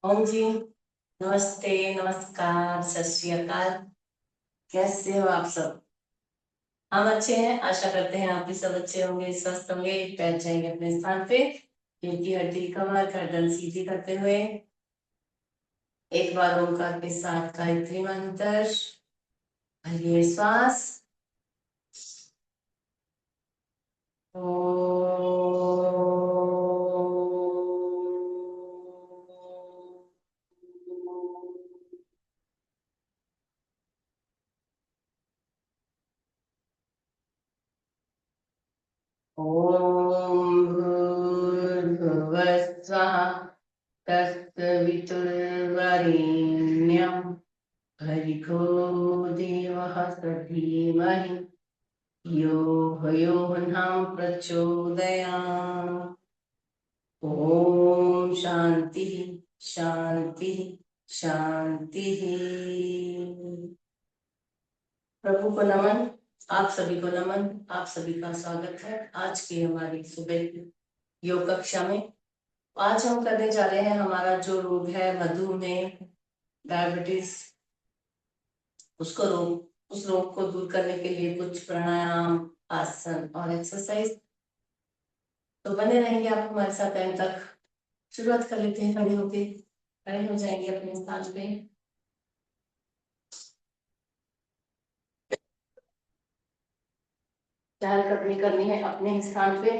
ओम जी। नमस्ते, नमस्कार, सत श्री अकाल। कैसे हो आप सब? हम अच्छे हैं, आशा करते हैं आप भी सब अच्छे होंगे, स्वस्थ होंगे। बैठ जाएंगे अपने स्थान पे, रीढ़ की हड्डी, कमर, गर्दन सीधी करते हुए। एक बार ओंकार के साथ गायत्री मंत्र भरिए श्वास। ओम भूर्भुवस्सुवः तत्सवितुर्वरेण्यं भर्गो देवः स धीमहि यो यो नः प्रचोदयात्। ओम शांति शांति शांति। प्रभु को नमन, आप सभी को नमन, आप सभी का स्वागत है आज की हमारी सुबह की योग कक्षा में। आज हम करने जा रहे हैं हमारा जो रोग है मधुमेह, डायबिटीज, उस रोग को दूर करने के लिए कुछ प्राणायाम, आसन और एक्सरसाइज। तो बने रहेंगे आप हमारे साथ टाइम तक। शुरुआत कर लेते हैं खड़े होके। खड़े हो जाएंगे अपने स्थान पे। चहलकदमी करनी है अपने ही स्थान पे,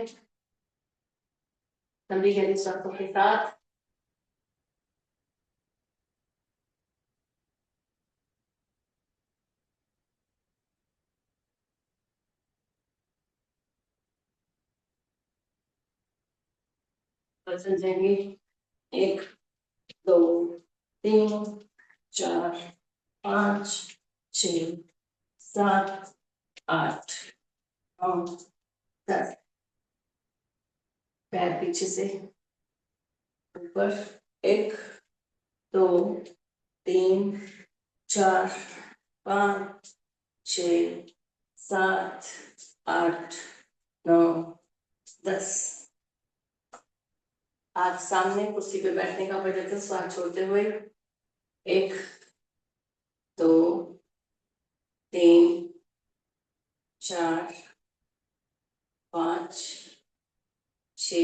लंबी गहरी सांसों के साथ। चल जाएंगे। एक, दो, तीन, चार, पाँच, छ, सात, आठ, नौ, 10। पैर पीछे से ऊपर। एक, दो, तीन, चार, पाँच, छ, सात, आठ, नौ, 10। आज सामने कुर्सी पे बैठने का प्रयत्न, श्वास छोड़ते हुए। एक, दो, तीन, चार, पाँच, छ,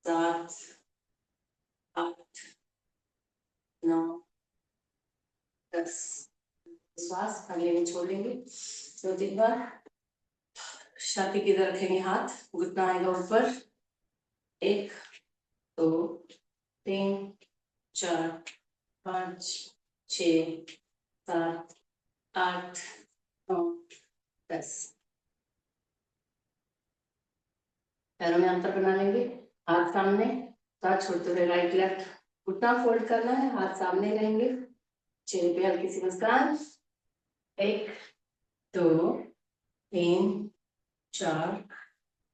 सात, आठ, नौ, 10। श्वास आगे में छोड़ेंगे 2-3 बार। छाती की तरफ रखेंगे हाथ, घुटना आएगा ऊपर। एक, दो, तीन, चार, पाँच, छ, सात, आठ, नौ, 10। पैरों में अंतर बना लेंगे। हाथ सामने, साथ छोड़ते हुए राइट लेफ्ट घुटना फोल्ड करना है, हाथ सामने रहेंगे। चेहरे पे हल्की सी मुस्कान। एक, दो, तीन, चार,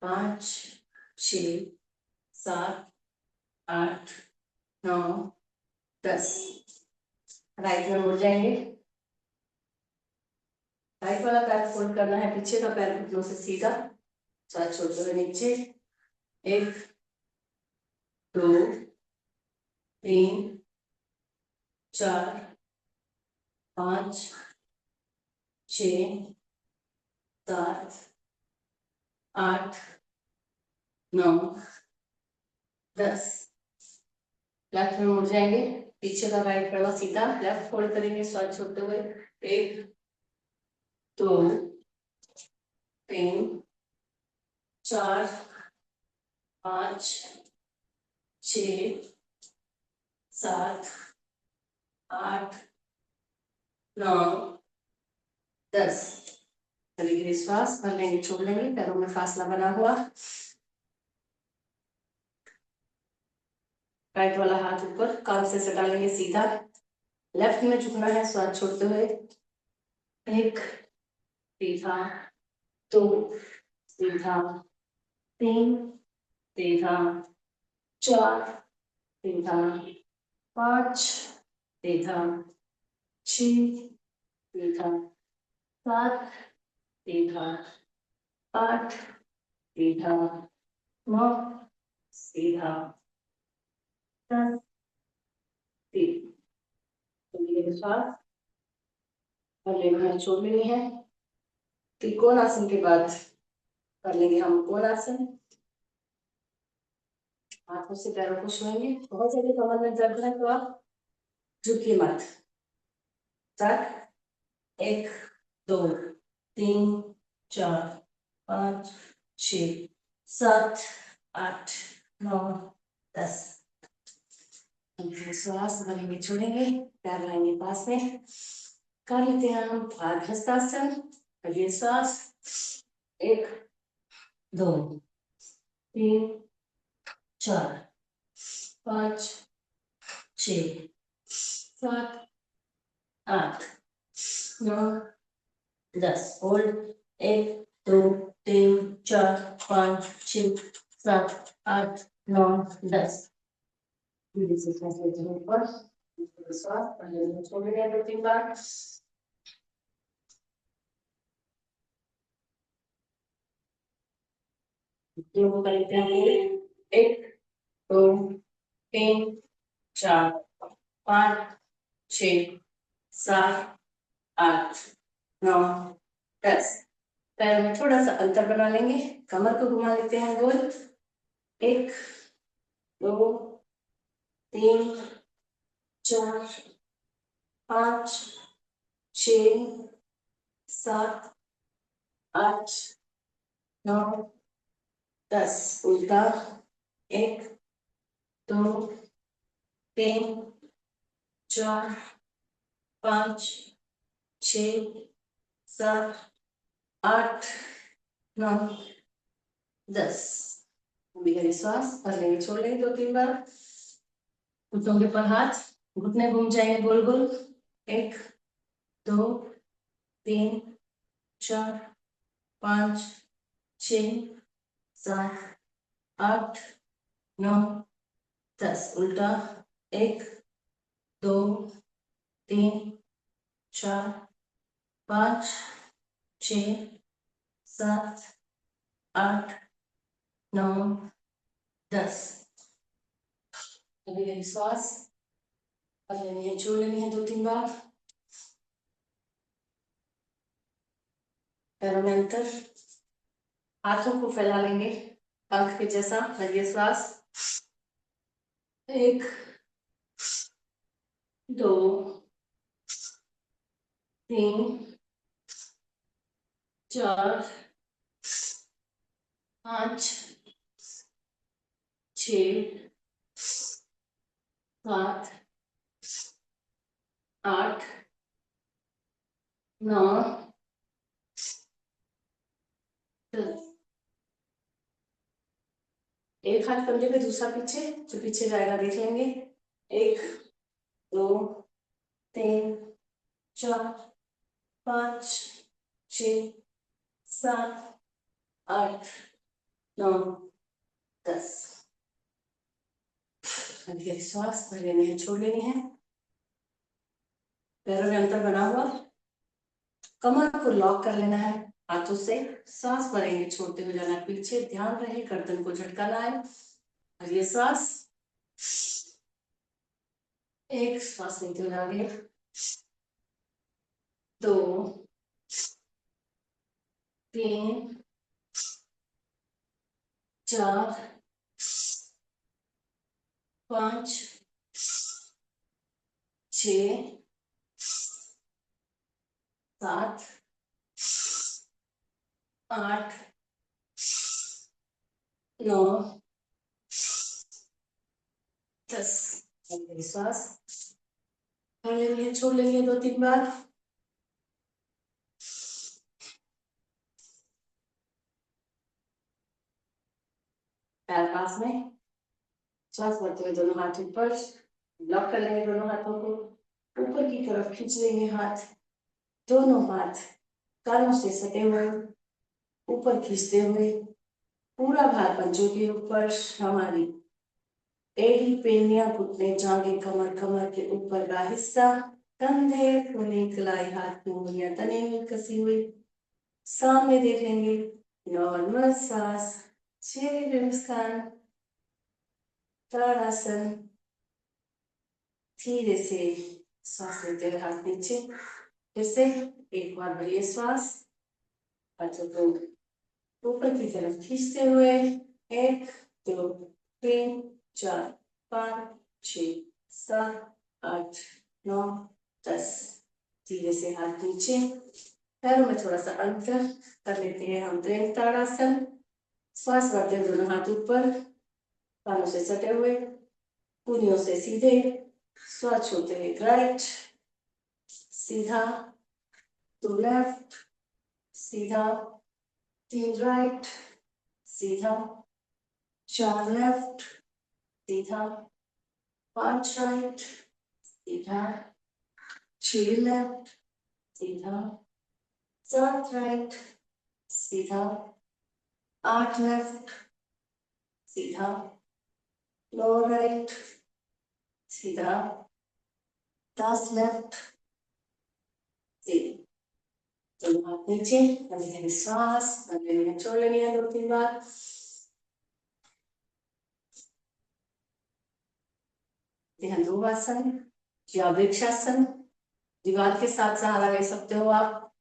पाँच, छ, सात, आठ, नौ, 10। राइट में मुड़ जाएंगे। राइट वाला पैर फोल्ड करना है, पीछे का पैर घुटनों से सीधा, साथ छोड़ते हुए नीचे। एक, दो, तीन, चार, पाँच, छ, सात, आठ, नौ, 10। लेफ्ट में मुड़ जाएंगे, पीछे का राइट पैर सीधा, लेफ्ट फोल्ड करेंगे साथ छोड़ते हुए। एक, दो, तीन, चार, पाँच, छ, सात, आठ, नौ, 10। धीरे धीरे श्वास भर लेंगे, छोड़ लेंगे, पैरों में फासला बना हुआ। राइट वाला हाथ ऊपर, कान से सटा लेंगे सीधा। लेफ्ट में झुकना है, श्वास छोड़ते हुए। एक, सीधा, दो, सीधा, तीन, सीधा, चार, सीधा, पाँच, सीधा, छ, सीधा, सात, सीधा, आठ, सीधा, नौ, सीधा, 10। ये श्वास और लेना है, छोड़ लेनी है। त्रिकोण आसन के बाद कर लेंगे हम कोण आसन। हाथों से पैरों को छुएंगे। बहुत ज्यादा कमर में दर्द है तो आप झुकिए मत। तक 1 2 3 4 5 6 7 8 9 10। श्वास भरेंगे, छोड़ेंगे, पैर लाएंगे पास में। कर लेते हैं हम हस्तासन। करिए श्वास। 1 2 3 4 5 6 7 8 9 10। होल्ड। 1 2 3 4 5 6 7 8 9 10। धीरे से सांस लेते हैं ऊपर। श्वास पहले छोड़ेंगे 2-3 बार। को करते हैं 1 2 3 4 5 6 7 8 9 10। पैर में थोड़ा सा अंतर बना लेंगे। कमर को घुमा लेते हैं गोल। 1 2 3 4 5 6 7 8 9 10। उल्टा। 1 2 3 4 5 6 7 8 9 10। गहरी श्वास भर लेंगे, छोड़ लेंगे 2-3 बार। घुटनों के ऊपर हाथ, घुटने घूम जाएंगे गोल गोल। 1 2 3 4 5 6 7 8 9 10। उल्टा। 1 2 3 4 5 6 7 8 9 10। अभी श्वास भर लेनी है, छोड़ लेनी है 2-3 बार। पैरों में अंतर। हाथों को फैला लेंगे पंख के जैसा। लगे श्वास। 1 2 3 4 5 6 7 8 9 10। एक हाथ कंधे पे, दूसरा पीछे। जो पीछे जाएगा देख लेंगे। 1 2 3 4 5 6 7 8 9 10। श्वास भर लेनी है, छोड़ लेनी है। पैरों में अंतर बना हुआ। कमर को लॉक कर लेना है हाथों से। सांस भरेंगे, छोड़ते हुए जाना पीछे। ध्यान रहे गर्दन को झटका ना आए। और ये सांस। 1 श्वास लेते हुए आगे। 2 3 4 5 6 7 8 9 10। श्वास भर लेनी है, छोड़ लेनी है 2-3 बार। पैर पास में। श्वास भरते हुए दोनों हाथ ऊपर। लॉक कर लेंगे दोनों हाथों को। ऊपर की तरफ खींच लेंगे हाथ। दोनों हाथ कानों से सटे हुए ऊपर खींचते हुए। पूरा भार पंजों के ऊपर। हमारी एड़ी, पेनिया, घुटने, जांघें, कमर, कमर के ऊपर का हिस्सा। कंधे, कोहनी, कलाई, हाथ की उंगलियां तने हुए कसी हुई। सामने देख लेंगे। नॉर्मल सांस। चेहरे पे मुस्कान। ताड़ासन। धीरे से श्वास लेते हुए हाथ नीचे, फिर से एक बार भरिए श्वास, हाथों को ऊपर की तरफ खींचते हुए 1 2 3 4 5 6 7 8 9 10। धीरे से हाथ नीचे, पैरों में थोड़ा सा अंतर कर लेते हैं हम त्रिभुज ताड़ासन। श्वास भरते हुए दोनों हाथ ऊपर, कानों से सटे हुए, कूलियों से सीधे, श्वास छोड़ते हुए राइट, सीधा, 2 लेफ्ट, सीधा, 3 राइट, सीधा, 4 लेफ्ट, सीधा, 5 राइट, सीधा, 6 लेफ्ट, सीधा, 7 राइट, सीधा, 8 लेफ्ट, सीधा, 9 राइट, सीधा, 10 लेफ्ट, सीधा। दोनों हाथ नीचे, धीरे श्वास धीरे छोड़ लेनी है 2-3 बार। ध्यान या वृक्षासन, दीवार के साथ सहारा ले सकते हो आप,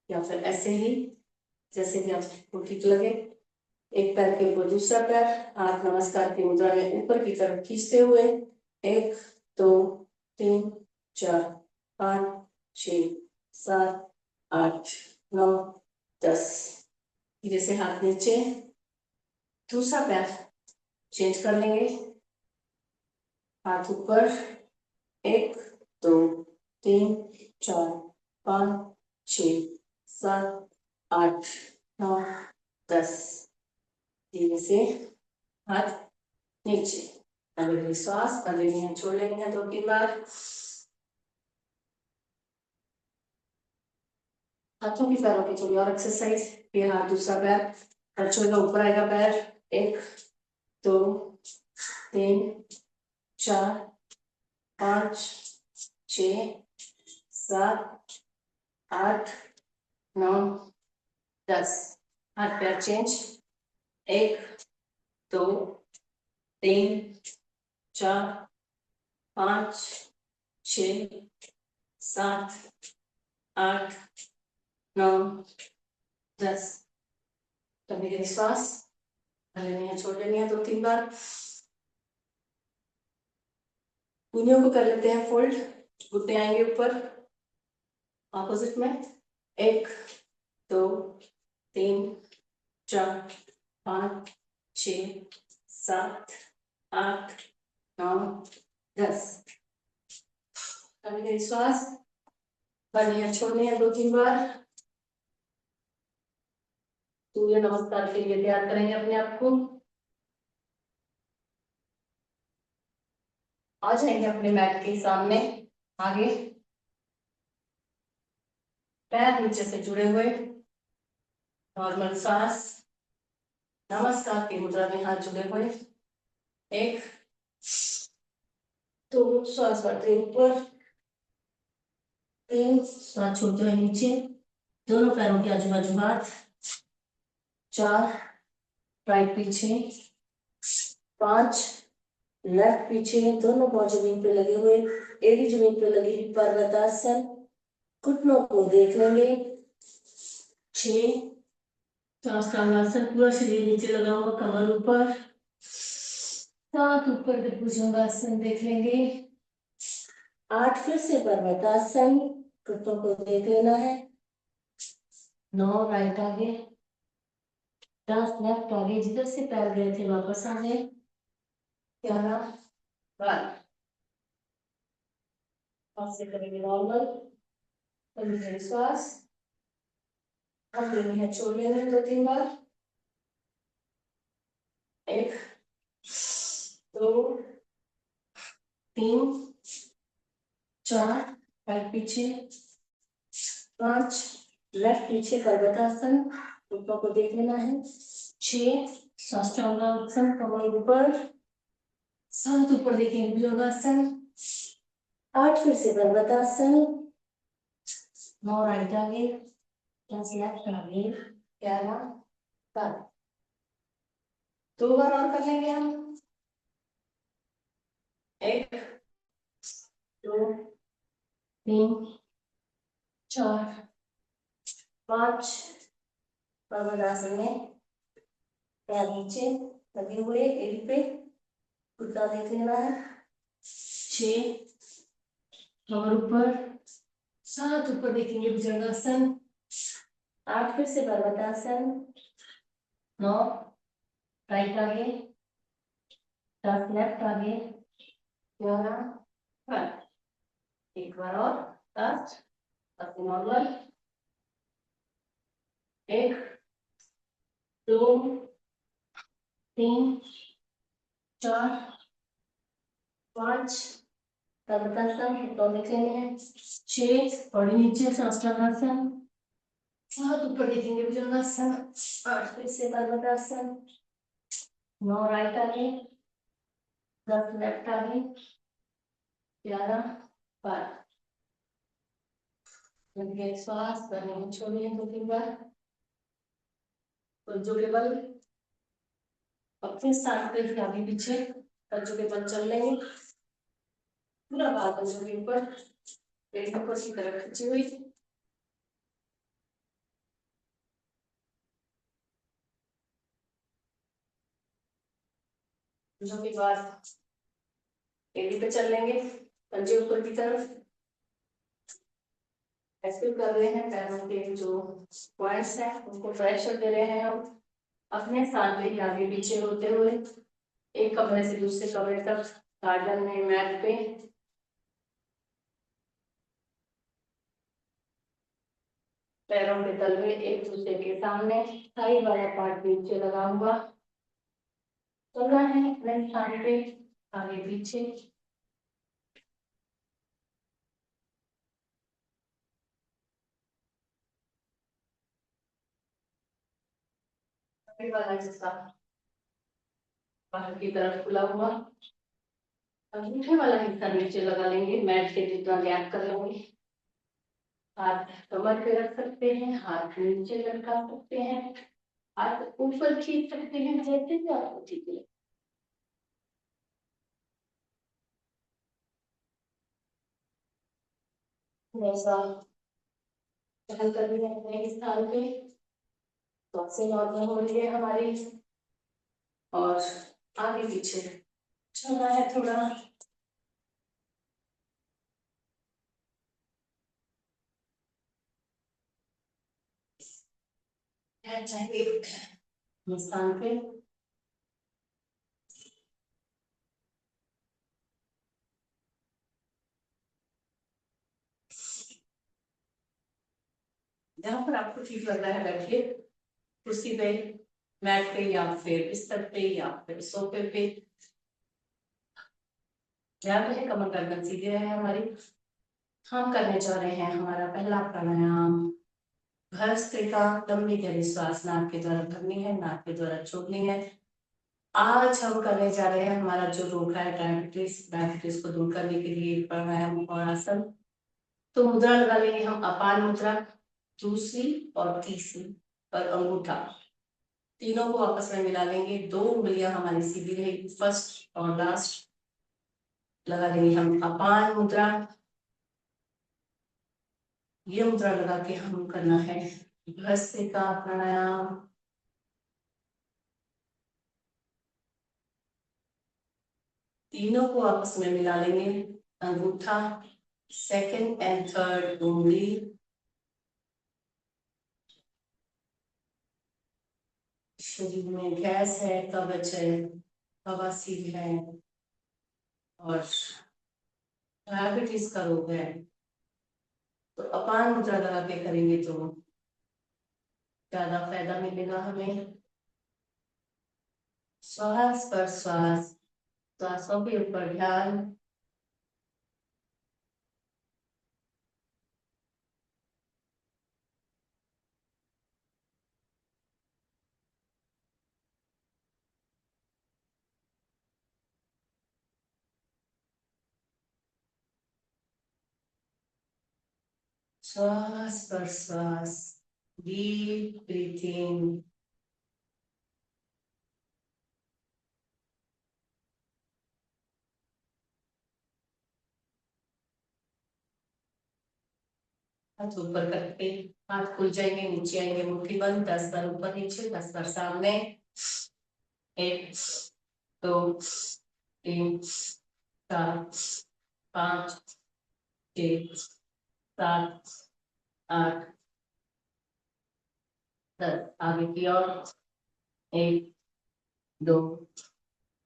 या फिर ऐसे ही जैसे भी आपको ठीक लगे। एक पैर के ऊपर दूसरा पैर, हाथ नमस्कार की मुद्रा में ऊपर की तरफ खींचते हुए 1 2 3 4 5 6 7 8 9 10। धीरे से हाथ नीचे, दूसरा पैर चेंज कर लेंगे, हाथ ऊपर, 1 2 3 4 5 6 7 8 9 10। धीरे से हाथ नीचे, अगले श्वास अगले छोड़ लेंगे 2-3 बार। हाथों की पैरों की थोड़ी और एक्सरसाइज। ये हाथ दूसरा पैर टच होगा, ऊपर आएगा पैर, 1 2 3 4 5 6 7 8 9 10। हाथ पैर चेंज, 1 2 3 4 5 6 7 8 9 10। कभी कभी श्वास लेनी है, छोड़ लेनी है 2-3 बार। कूलियों को कर लेते हैं फोल्ड, घुटने आएंगे ऊपर ऑपोजिट में, 1 2 3 4 5 6 7 8 9 10। कभी कभी श्वास भरनी है, छोड़नी है 2-3 बार। सूर्य नमस्कार के लिए तैयार करेंगे अपने आप को। आ जाएंगे अपने मैट के सामने, आगे पैर नीचे से जुड़े हुए, नॉर्मल सांस, नमस्कार की मुद्रा में हाथ जुड़े हुए, 1 2 श्वास बढ़ते ऊपर, 3 श्वास छोड़ते हुए नीचे, दोनों पैरों के आजू बाजू हाथ, 4 राइट पीछे, 5 लेफ्ट पीछे, दोनों पांव जमीन पे लगे हुए, एड़ी जमीन पे लगी हुई पर्वतासन। घुटनों को देख लेंगे, 6 साष्टांगासन, पूरा शरीर नीचे लगा हुआ, कमर ऊपर, 7 ऊपर भुजंगासन देख लेंगे, 8 फिर से पर्वतासन, घुटनों को देख लेना है, 9 राइट आगे, 10 लेफ्ट आगे, जिधर से पैर गए थे वापस आ गए, 11 12। से करेंगे नॉर्मल, श्वास हम लेनी है, छोड़ लेना है 2-3 बार, 1 2 3 4 पैर पीछे, 5 लेफ्ट पीछे पर्वतासन, घुटनों को देख लेना है, 6 साष्टांगासन, कमर ऊपर, 7 ऊपर देखेंगे भुजंगासन, 8 फिर से पर्वतासन, 9 राइट आगे, 10 लेफ्ट आगे, 11 12। 2 बार और कर लेंगे हम, 1 2 3 4 5 पर्वतासन में पैर नीचे लगे हुए एड़ी पे, घुटना देख लेना है। 6 और ऊपर, 7 ऊपर देखेंगे भुजंगासन। 8 फिर से पर्वतासन। 9 राइट आगे, 10 लेफ्ट आगे, 11 फ्रंट। एक बार और 10 नॉर्मल। 1 2 3 4 5 पर्वतासन तो देखेंगे हैं। 6 और नीचे सहस्त्रासन। 7 ऊपर देखेंगे भुजंगासन। 8 फिर से पर्वतासन। 9 राइट आगे, 10 लेफ्ट आगे, 11 बार। श्वास करने छोड़िए 2-3 बार। पंजों के बल अपने स्थान पे ही आगे पीछे पंजों के बल चल लेंगे। पूरा भार पंजों के ऊपर, पेट ऊपर की तरफ खींची हुई। पंजों के बाद एड़ी पे चल लेंगे, पंजे ऊपर की तरफ। ऐसे कर रहे हैं, पैरों के जो पॉइंट्स हैं उनको प्रेशर दे रहे हैं हम अपने स्थान पे ही आगे पीछे होते हुए, एक कमरे से दूसरे कमरे तक गार्डन में, मैट पे। पैरों के तलवे एक दूसरे के सामने, थाई वाला पार्ट नीचे लगा हुआ। चलना है अपने स्थान पे आगे पीछे। वाला हिस्सा बाहर की तरफ खुला हुआ, अंगूठे वाला हिस्सा नीचे लगा लेंगे, मैट के जितना गैप कर लेंगे। हाथ कमर पे रख सकते हैं, हाथ नीचे लटका सकते हैं, हाथ ऊपर खींच सकते हैं, जैसे भी आपको ठीक लगे। ऐसा टहल कर भी रहते हैं इस स्थान पे, तो से नॉर्मल हो रही है हमारी। और आगे पीछे चलना है थोड़ा। चाहिए स्थान पे जहाँ पर आपको ठीक लग रहा है बैठिए, कुर्सी पे, मैट पे, या फिर बिस्तर पे, या फिर सोफे पे। ध्यान रहे कमर गर्दन सीधी रहे हमारी। हम करने जा रहे हैं हमारा पहला प्राणायाम भस्त्रिका। लंबी गहरी श्वास नाक के द्वारा भरनी है, नाक के द्वारा छोड़नी है। आज हम करने जा रहे हैं हमारा जो रोग है डायबिटीज को दूर करने के लिए प्राणायाम और आसन। तो मुद्रा लगा लेंगे हम अपान मुद्रा, दूसरी और तीसरी पर अंगूठा, तीनों को आपस में मिला लेंगे। 2 उंगलियां हमारी सीधी रहेगी, फर्स्ट और लास्ट लगा देंगे हम अपान मुद्रा। ये मुद्रा लगा के हम करना है भस्त्रिका प्राणायाम। तीनों को आपस में मिला लेंगे, अंगूठा, सेकंड एंड थर्ड उंगली। शरीर में गैस है, कवच है, बवासीर है और डायबिटीज का रोग है, तो अपान मुद्रा लगा के करेंगे तो ज्यादा फायदा मिलेगा हमें। श्वास पर श्वास, श्वासों के ऊपर ध्यान। श्वास पर श्वास, डीप ब्रीथिंग। हाथ ऊपर करके हाथ खुल जाएंगे, नीचे आएंगे, मुट्ठी बंद, 10 बार ऊपर नीचे, 10 बार सामने। 1 2 3 4 5 6 7 8 10। आगे की ओर। 1 2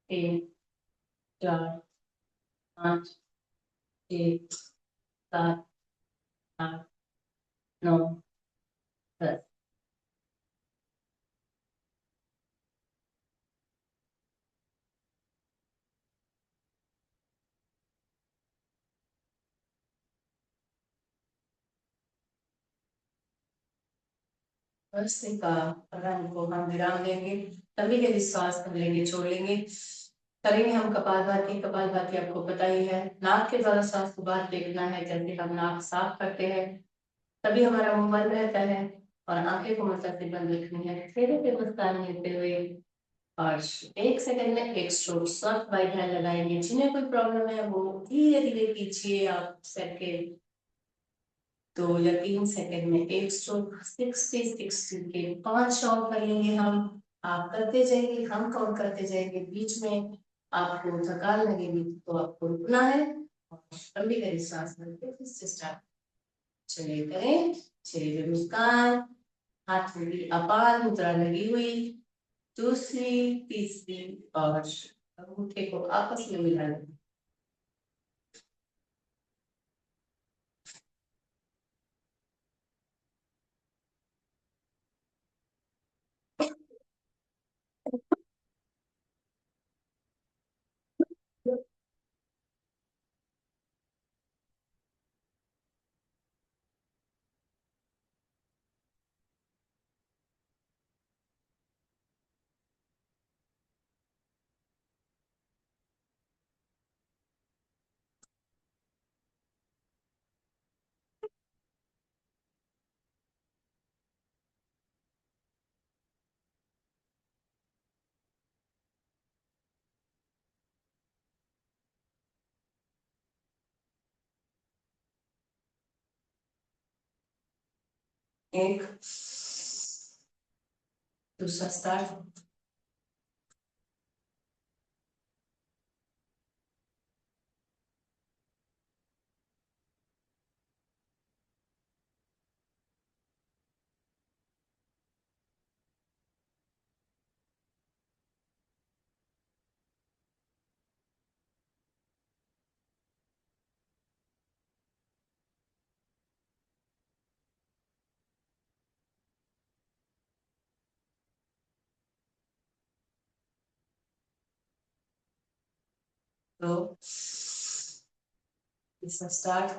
3 4 5 6 7 8 9 10। बस का प्राणायाम को हम विराम देंगे, तभी यदि श्वास कर लेंगे, छोड़ लेंगे। करेंगे हम कपालभाति। कपालभाति आपको पता ही है, नाक के द्वारा श्वास को बाहर फेंकना है। जैसे हम नाक साफ करते हैं तभी हमारा मुंह बंद रहता है और आंखें को मसा से बंद रखनी है। धीरे धीरे मुस्कान लेते हुए और 1 सेकंड में एक स्ट्रोक सॉफ्ट बाई ध्यान लगाएंगे। जिन्हें कोई प्रॉब्लम है वो धीरे धीरे कीजिए। आप सेकंड 2 या 3 सेकंड में एक स्ट्रोक 60-60 के 5 राउंड करेंगे हम। आप करते जाएंगे, हम काउंट करते जाएंगे। बीच में आपको थकान लगेगी तो आपको रुकना है और लंबी गहरी सांस लेके फिर से स्टार्ट। चलिए करें। चलिए मुस्कान, हाथ में भी अपान मुद्रा लगी हुई, दूसरी तीसरी और अंगूठे को आपस में मिला लें। एक दूसरा स्टार्ट। तो तीसरा स्टार्ट।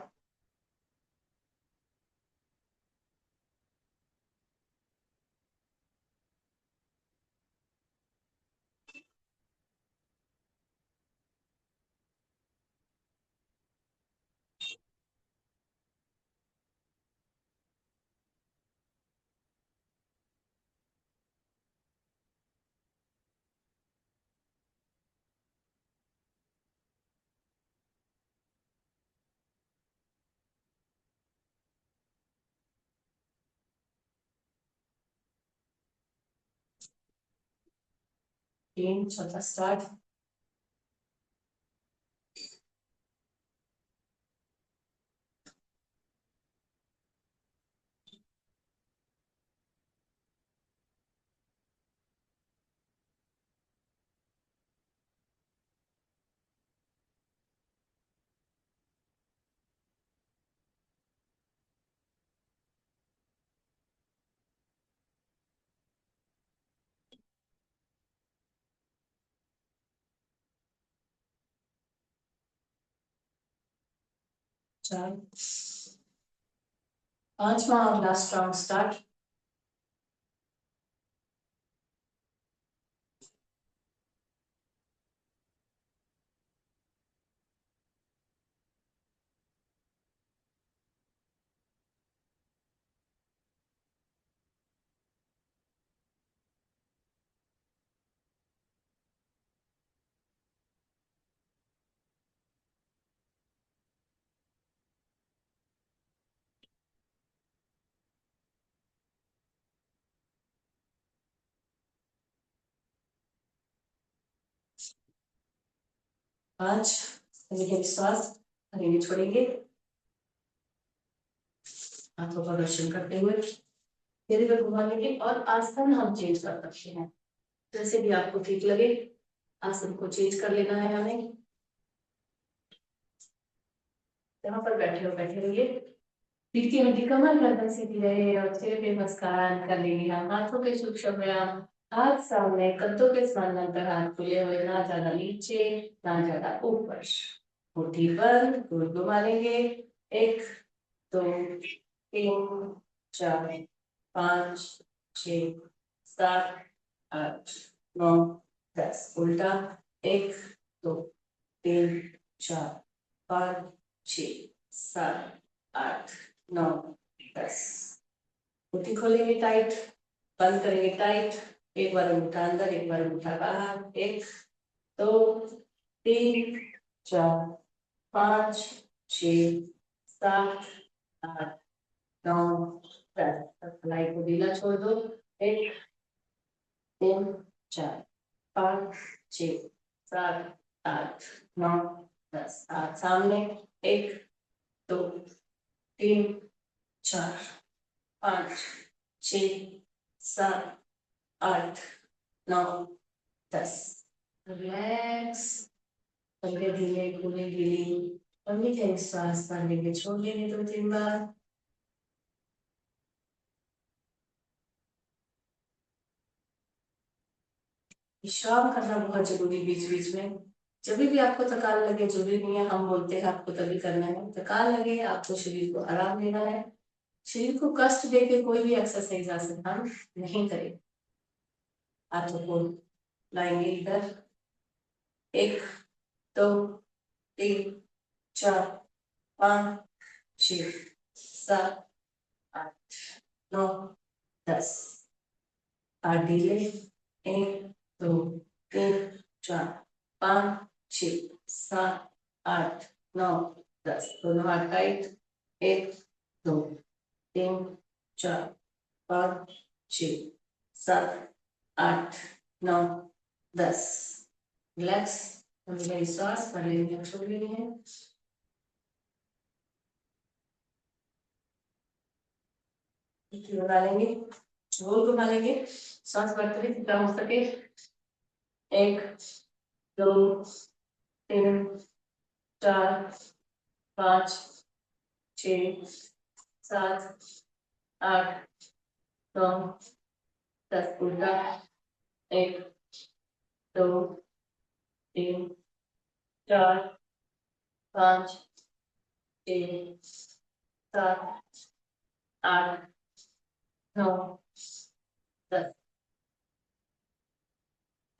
तीन, चौथा स्टार्ट। चार, पांचवा और लास्ट राउंड स्टार्ट। 5, विश्वास नहीं छोड़ेंगे। हाथों का दर्शन करते हुए फिर इधर घुमा लेंगे और आसन हम चेंज कर सकते हैं, जैसे भी आपको ठीक लगे आसन को चेंज कर लेना है हमें। यहाँ पर बैठे हो बैठे रहिए, पीठ की हड्डी कमर गर्दन सीधी रहे और चेहरे पे मुस्कान कर लेंगे हम। हाथों के सूक्ष्म व्यायाम, हाथ सामने, कंधों के समानांतर हाथ खुले हुए, ना ज्यादा नीचे ना ज्यादा ऊपर। मुट्ठी बंद, गोल घुमा लेंगे। 1 2 3 4 5 6 7 8 9 10। उल्टा। 1 2 3 4 5 6 7 8 9 10। मुट्ठी खोलेंगे टाइट, बंद करेंगे टाइट। एक बार अंगूठा अंदर, एक बार अंगूठा बाहर। 1 2 3 4 5 6 7 8 9 10। कलाई को ढीला छोड़ दो। 1 3 4 5 6 7 8 9 10। हाथ सामने। 1 2 3 4 5 6 7 8 9 10। रिलैक्स। धीरे धीरे खुले गिली और मीठे श्वास भरने के छोड़ देंगे 2-3 बार। विश्राम करना बहुत जरूरी बीच बीच में। जब भी आपको थकान लगे, जरूरी नहीं है हम बोलते हैं आपको तभी करना है, थकान लगे आपको शरीर को आराम देना है। शरीर को कष्ट देके कोई भी एक्सरसाइज आसन हम नहीं करें। हाथों को लाएंगे इधर। 1 2 3 4 5 6 7 8 9 10। हाथ ढीले। 1 2 3 4 5 6 7 8 9 10। दोनों हाथ टाइट। 1 2 3 4 5 6 7 8 9 10। रिलैक्स। मेरी श्वास भर लेनी है, छोड़ लेनी है। बना लेंगे, गोल घुमा लेंगे, श्वास भरते हुए जितना हो सके। 1 2 3 4 5 6 7 8 9 10। उल्टा। 1 2 3 4 5 6 7 8 9 10।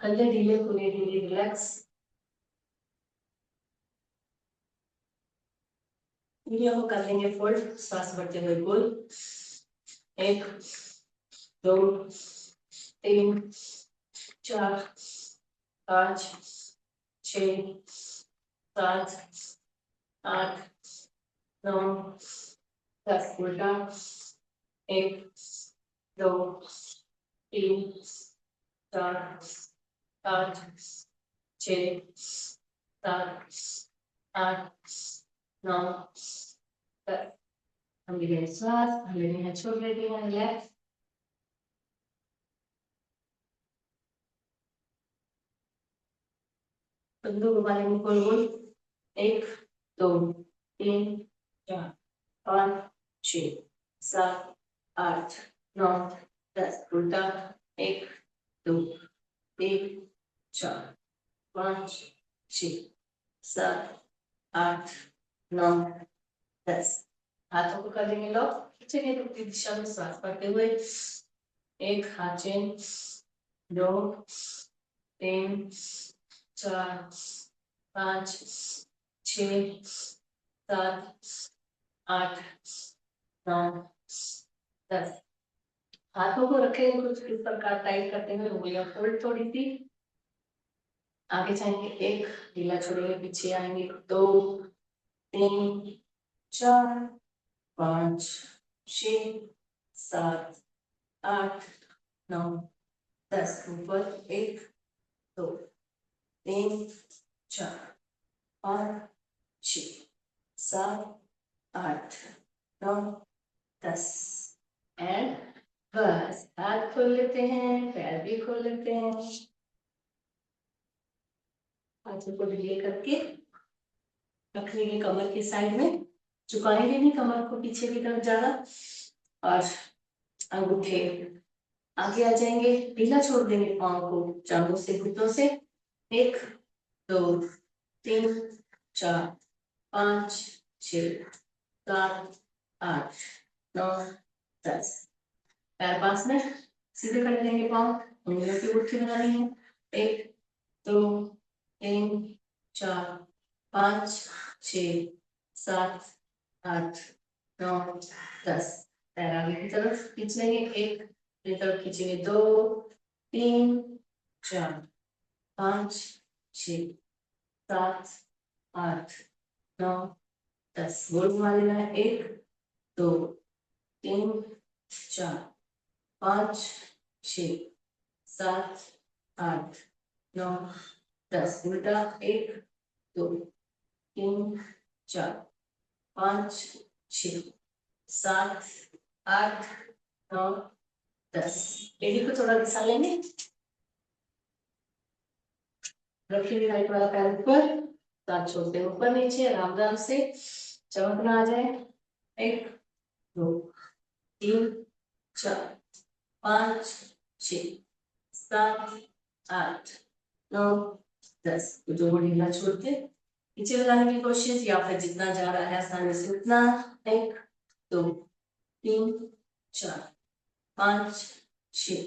कंधे ढीले, खुले ढीले, रिलैक्स। को कर लेंगे फोल्ड, सांस भरते हुए गोल। 1 2 3 4 5 6 7 8 9 10। उल्टा। 1 2 3 4 5 6 7 8 9 10। हम लेंगे श्वास, हम लेने हैं, छोड़ लेते हैं, रिलैक्स। कंधों घुमा लेंगे गोल गोल। 1 2 3 4 5 6 7 8 9 10। उल्टा। 1 2 3 4 5 6 7 8 9 10। हाथों को कर लेंगे लॉक। चलिए उल्टी दिशा में श्वास भरते हुए। 1 हाथ चेन, 2 3 4 5 6 7 8 9 10। हाथों को रखें कुछ इस प्रकार टाइट करते हुए, उंगलियां फोल्ड थोड़ी सी आगे जाएंगे। 1 ढीला छोड़ेंगे, पीछे आएंगे। 2 3 4 5 6 7 8 9 10। ऊपर। 1 2 3 4 5 6 7 8 9 10 एंड बस हाथ खोल लेते हैं, पैर भी खोल लेते हैं। हाथों को ढीले करके रख लेंगे कमर के साइड में, झुकाएंगे नहीं कमर को पीछे की तरफ ज्यादा, और अंगूठे आगे आ जाएंगे, ढीला छोड़ देंगे पाँव को जांघों से घुटनों से। 1 2 3 4 5 6 7 8 9 10 पैर पास में सीधे कर लेंगे, पाँव उंगलियों की मुट्ठी बनानी है। 1 2 3 4 5 6 7 8 9 10 पैर आगे की तरफ खींच लेंगे, 1 की तरफ खींचेंगे, 2 3 4 5 6 7 8 9 10 गोल घुमा लेना है। 1 2 3 4 5 6 7 8 9 10 उल्टा। 1 2 3 4 5 6 7 8 9 10 एडी को थोड़ा घिसा लेंगे, रखिए राइट वाला पैर ऊपर, दांत छोड़ते हैं ऊपर नीचे, आराम से चमकना आ जाए। 1 2 3 4 5 6 7 8 9 10 जो ढीला छोड़ते नीचे लगाने की कोशिश, या फिर जितना जा रहा है आसानी से उतना। 1 2 3 4 5 6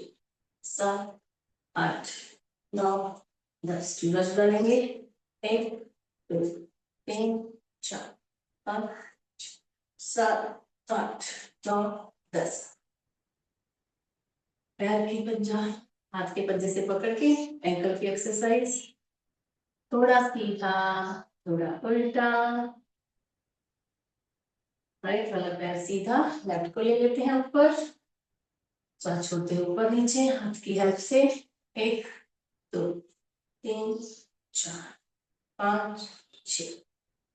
7 8 9 10 चूल्हा चूल्हा लेंगे। 1 2 3 4 5 7 8 9 10 पैर की पंजा हाथ के पंजे से पकड़ के एंकल की एक्सरसाइज, थोड़ा सीधा थोड़ा उल्टा, राइट वाला पैर सीधा, लेफ्ट को ले लेते हैं ऊपर, साथ छोड़ते हैं ऊपर नीचे हाथ की हेल्प से। 1 2 3 4 5 6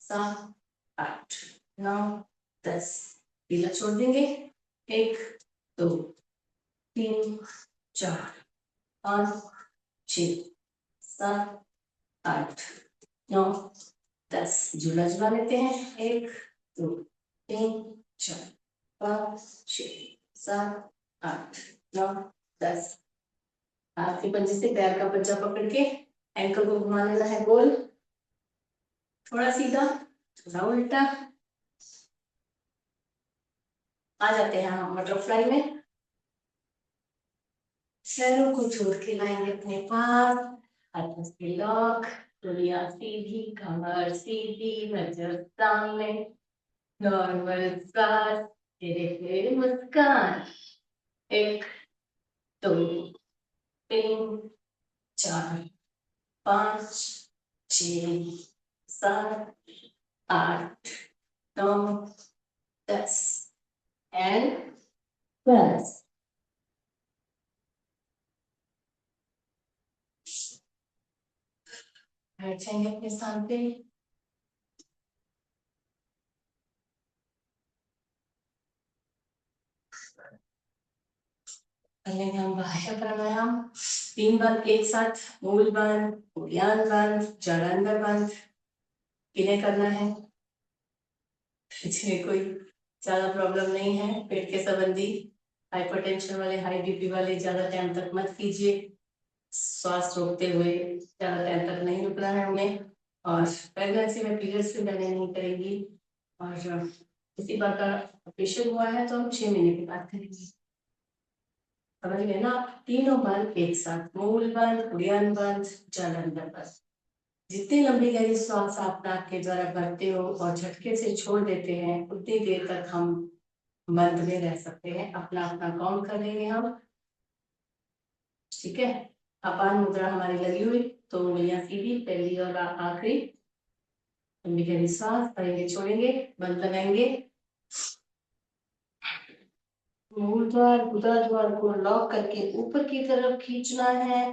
7 8 9 10 ढीला छोड़ देंगे। 1 2 3 4 5 6 7 8 9 10 झूला झूला लेते हैं। 1 2 3 4 5 6 7 8 9 10 हाथ के पंजे से पैर का पंजा पकड़ के एंकल को घुमा लेना है गोल, थोड़ा सीधा थोड़ा उल्टा। आ जाते हैं हम बटरफ्लाई में, पैरों को जोड़ के लाएंगे अपने पास, हाथों से लॉक, दुनिया सीधी कमर सीधी नजर सामने, नॉर्मल सांस धीरे धीरे मुस्कान। 1 2 3 4 5 6 7 8 9 10 एंड बस। बैठ जाएंगे अपने स्थान पे। करेंगे हम बाह्य प्राणायाम, 3 बार एक साथ, मूल बंद, उद्यान बंद, जलांधर बंद, इन्हें करना है। जिन्हें कोई ज्यादा प्रॉब्लम नहीं है पेट के संबंधी, हाइपरटेंशन वाले, हाई बीपी वाले ज्यादा टाइम तक मत कीजिए, श्वास रोकते हुए ज्यादा टाइम तक नहीं रुकना है हमें। और प्रेगनेंसी में पीरियड्स भी मैंने नहीं करेंगी, और किसी बार का ऑपरेशन हुआ है तो हम 6 महीने की बात करेंगे। समझ गए ना आप? तीनों बंद एक साथ, मूल बंद, उद्यान बंद, जलांधर बंद। जितनी लंबी गहरी श्वास आप नाक के द्वारा भरते हो और झटके से छोड़ देते हैं, उतनी देर तक हम बंद में रह सकते हैं। अपना अपना काउंट कर लेंगे हम, ठीक है? अपान मुद्रा हमारी लगी हुई, तो उंगलियां सीधी, पहली और आखिरी। लंबी गहरी सांस भरेंगे, छोड़ेंगे, बंद लगाएंगे। मूल द्वार गुदा द्वार को लॉक करके ऊपर की तरफ खींचना है,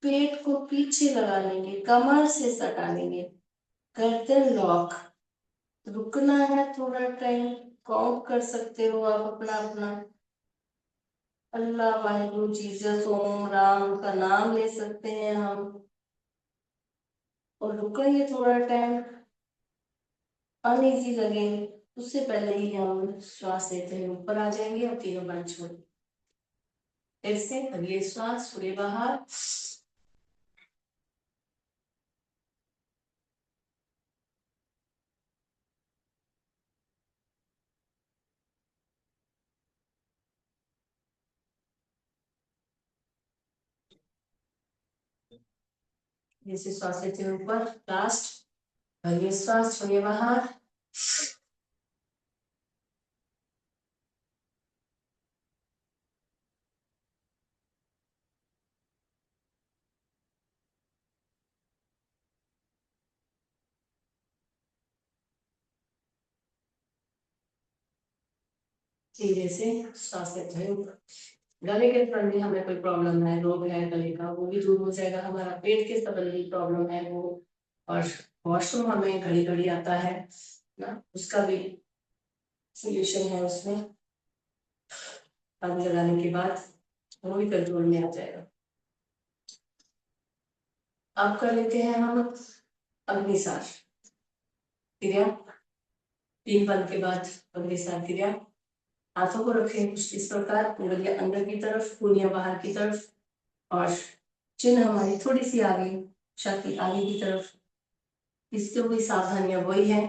पेट को पीछे लगा लेंगे, कमर से सटा लेंगे, गर्दन लॉक। रुकना है थोड़ा टाइम, काउंट कर सकते हो आप अपना अपना। अल्लाह वाहिगुरु जीसस ओम राम का नाम ले सकते हैं हम, और रुकेंगे थोड़ा टाइम। अनईजी लगे उससे पहले ही हम श्वास लेते हुए ऊपर आ जाएंगे और तीनों बार छोड़। फिर से अगले श्वास छोड़िए बाहर, जैसे श्वास लेते हुए ऊपर। लास्ट अगले श्वास छोड़िए बाहर, धीरे से श्वास लेते हुए ऊपर। गले के संबंधी हमें कोई प्रॉब्लम है, रोग है गले का, वो भी दूर हो जाएगा। हमारा पेट के संबंधी प्रॉब्लम है वो, और वॉशरूम हमें घड़ी घड़ी आता है ना, उसका भी सोल्यूशन है उसमें। पानी लगाने के बाद वो भी कंट्रोल में आ जाएगा। अब कर लेते हैं हम अग्निसार क्रिया। 3 पल के बाद अग्निसार क्रिया। हाथों को रखें कुछ इस प्रकार, उंगलियां अंदर की तरफ, उंगलियां बाहर की तरफ, और चिन्ह हमारी थोड़ी सी आगे, छाती आगे की तरफ। इससे हुई सावधानियां वही है।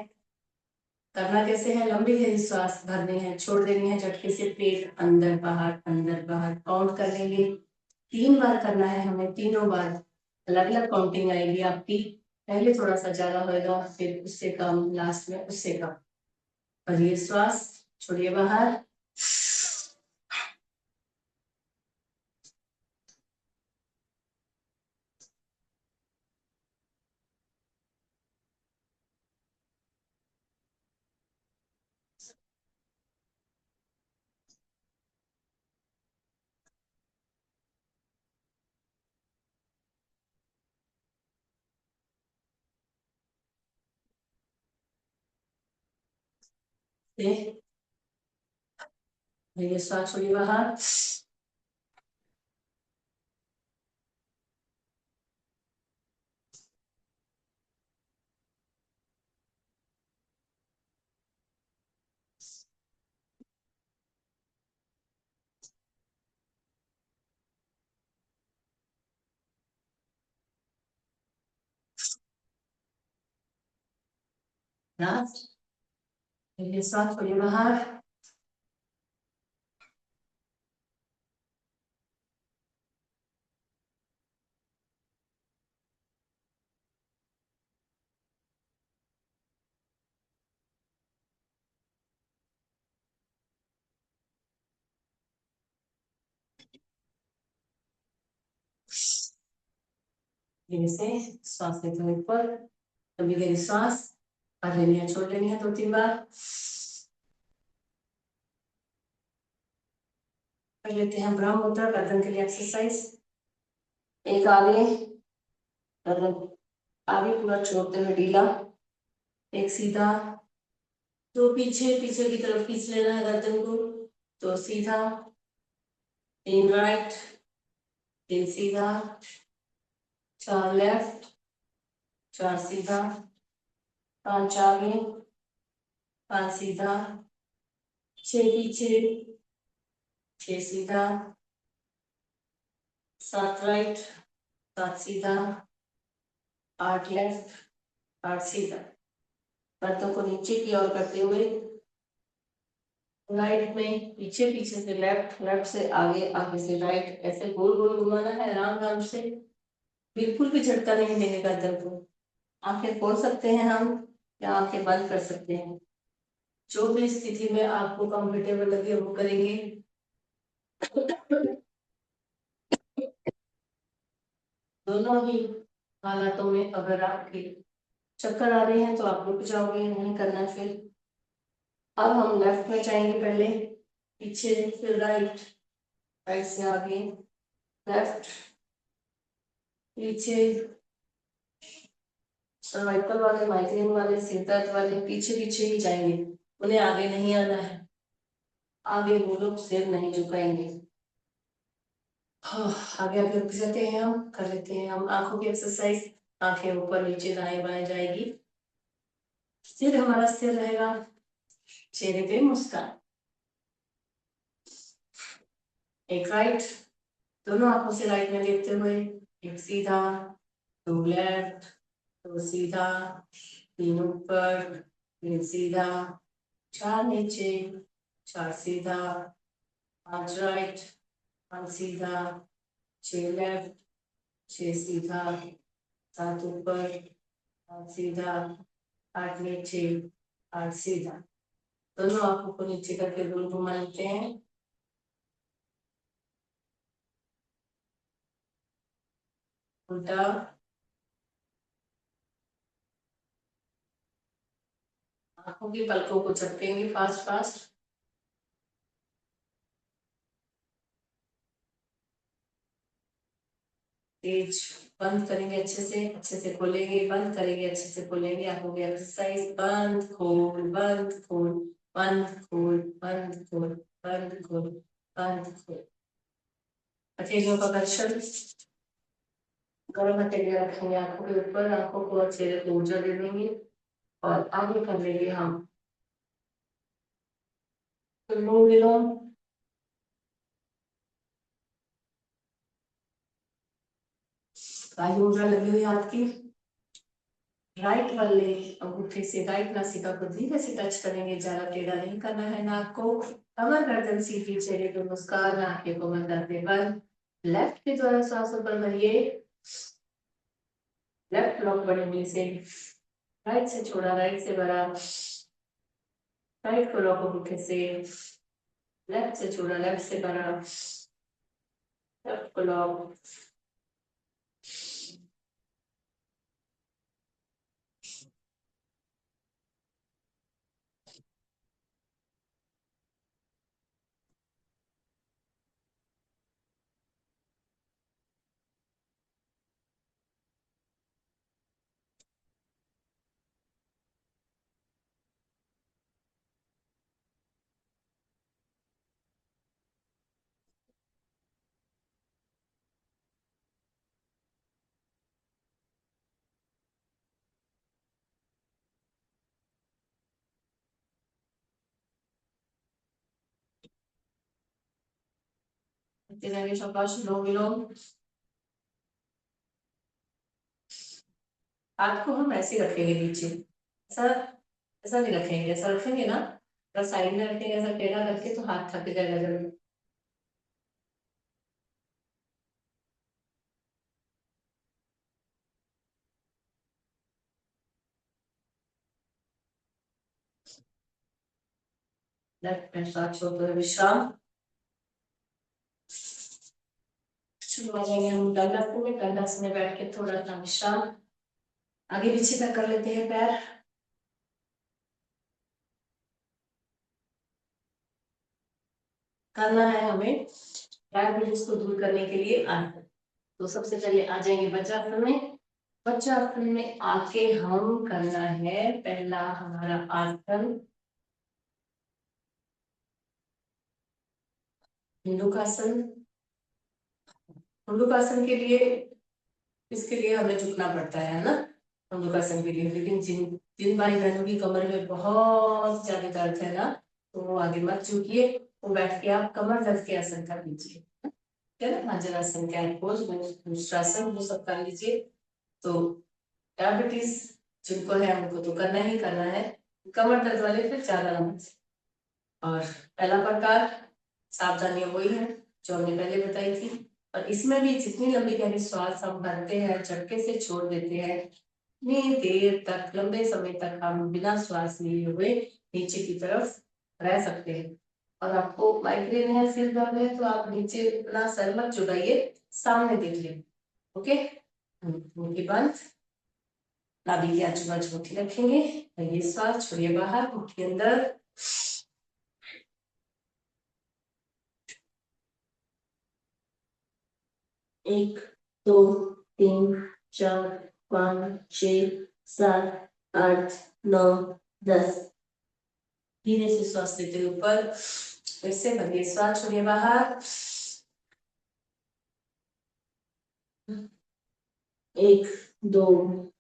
करना कैसे है, लंबी गहरी श्वास भरनी है, छोड़ देनी है झटके से, पेट अंदर बाहर काउंट कर लेंगे। 3 बार करना है हमें, तीनों बार अलग अलग काउंटिंग आएगी आपकी। पहले थोड़ा सा ज्यादा होगा, फिर उससे कम, लास्ट में उससे कम। भरिए श्वास, छोड़िए बाहर। भरिए श्वास, छोड़िए बाहर। लास्ट भरिए श्वास, छोड़िए बाहर। धीरे से श्वास लेते हुए ऊपर, लंबी गहरी श्वास भर लेनी है, छोड़ लेनी है 2-3 बार। कर लेते हैं ब्रह्म मुद्रा, गर्दन के लिए एक्सरसाइज। एक आगे, गर्दन आगे पूरा छोड़ते हुए ढीला, एक सीधा, तो पीछे पीछे की तरफ खींच लेना है गर्दन को, तो सीधा, 3 राइट, 3 सीधा, 4 लेफ्ट, 4 सीधा, 5 आगे, 5 सीधा, 6 पीछे, 6 सीधा, 7 राइट, 7 सीधा, 8 लेफ्ट, 8 सीधा। गर्दन को नीचे की ओर करते हुए राइट में पीछे, पीछे से लेफ्ट, लेफ्ट से आगे, आगे से राइट, ऐसे गोल गोल घुमाना है आराम आराम से। बिल्कुल भी झटका नहीं देने गर्दन को। आंखें खोल सकते हैं हम, या आंखें बंद कर सकते हैं, जो भी स्थिति में आपको कंफर्टेबल लगे वो करेंगे। दोनों ही हालातों में अगर आपके चक्कर आ रहे हैं तो आप रुक जाओगे, नहीं करना फिर। अब हम लेफ्ट में जाएंगे, पहले पीछे, फिर राइट, राइट से आगे, लेफ्ट, पीछे, सर्वाइकल वाले, माइग्रेन वाले, सिर दर्द वाले पीछे पीछे ही जाएंगे, उन्हें आगे नहीं आना है। आगे वो लोग सिर नहीं झुकाएंगे। हाँ, आगे आगे रुक जाते हैं, हम कर लेते हैं हम आंखों की एक्सरसाइज। आंखें ऊपर नीचे दाएं बाएं जाएगी, सिर हमारा स्थिर रहेगा, चेहरे पे मुस्कान। एक राइट, दोनों आंखों से राइट में देखते हुए, एक सीधा, दो लेफ्ट, दो सीधा, तीन ऊपर, तीन सीधा, चार नीचे, चार सीधा, पांच राइट, पांच सीधा, छह लेफ्ट, छह सीधा, सात ऊपर, सात सीधा, आठ नीचे, आठ सीधा। दोनों आंखों को नीचे करके गोल घुमा लेते हैं। उल्टा, आंखों की पलकों को झपकेंगे फास्ट फास्ट। तेज बंद करेंगे, अच्छे से खोलेंगे, बंद करेंगे, अच्छे से खोलेंगे। आंखों की एक्सरसाइज, बंद खोल बंद खोल, बंद खोल बंद खोल, बंद खोल बंद खोल। हथेलियों का घर्षण, गर्म हथेलियां रखेंगे आंखों के ऊपर, आंखों को अच्छे से ऊर्जा दे देंगे और आगे कर लेंगे हम अनुलोम विलोम। वायु ऊर्जा लगी हुई हाथ की, राइट वाले अंगूठे से राइट नासिका को धीरे से टच करेंगे, ज्यादा टेढ़ा नहीं करना है नाक को। कमर गर्दन सीधी, चेहरे पे मुस्कान, आंखें को बंद करके बंद। लेफ्ट के द्वारा सांस ऊपर भरिए, लेफ्ट लॉक बने हुए से, राइट से छोड़ा, राइट से भरा, राइट को लॉक अंगूठे से, लेफ्ट से छोड़ा, लेफ्ट से भरा, लेफ्ट को लॉक। शाबाश, अनुलोम विलोम। हाथ को हम ऐसे रखेंगे नीचे, ऐसा ऐसा नहीं रखेंगे, ऐसा रखेंगे ना, अगर साइड में रखेंगे ऐसा टेढ़ा करके तो हाथ थक जाएगा जरूर। लेफ्ट में साथ छोड़ते हुए विश्राम। शुरू आ जाएंगे हम दंडासन में, दंडासन में बैठ के थोड़ा सा विश्राम। आगे पीछे तक कर लेते हैं पैर। करना है हमें डायबिटीज को दूर करने के लिए आसन। तो सबसे पहले आ जाएंगे वज्रासन में। वज्रासन में आके हम करना है पहला हमारा आसन मुंडूकासन। मुंडूकासन के लिए, इसके लिए हमें झुकना पड़ता है ना, मुंडूकासन के लिए। लेकिन जिन जिन भाई बहनों की कमर में बहुत ज्यादा दर्द है ना, तो वो आगे मत झुकिए, वो बैठ के आप कमर दर्द के आसन कर लीजिए, है ना। वज्रासन, कैट पोज, वज्रासन, वो सब कर लीजिए। तो डायबिटीज जिनको है उनको तो करना ही करना है, कमर दर्द वाले फिर ज्यादा मत। और पहला प्रकार सावधानियां वही है जो हमने पहले बताई थी। और इसमें भी जितनी लंबी गहरी श्वास हम भरते हैं, झटके से छोड़ देते हैं, इतनी देर तक, लंबे समय तक हम बिना श्वास लिए हुए नीचे की तरफ रह सकते हैं। और आपको माइग्रेन है, सिर दर्द है, तो आप नीचे अपना सर मत झुकाइए, सामने देखिए। ओके, मुट्ठी बंद, नाभि के आजू बाजू मुट्ठी रखेंगे, ये श्वास छोड़िए बाहर, मुट्ठी अंदर। एक, दो, तीन, चार, पाँच, छः, 7 8 9 10। धीरे से श्वास लेते हुए ऊपर, फिर से भरिए श्वास, छोड़िए बाहर। 1 2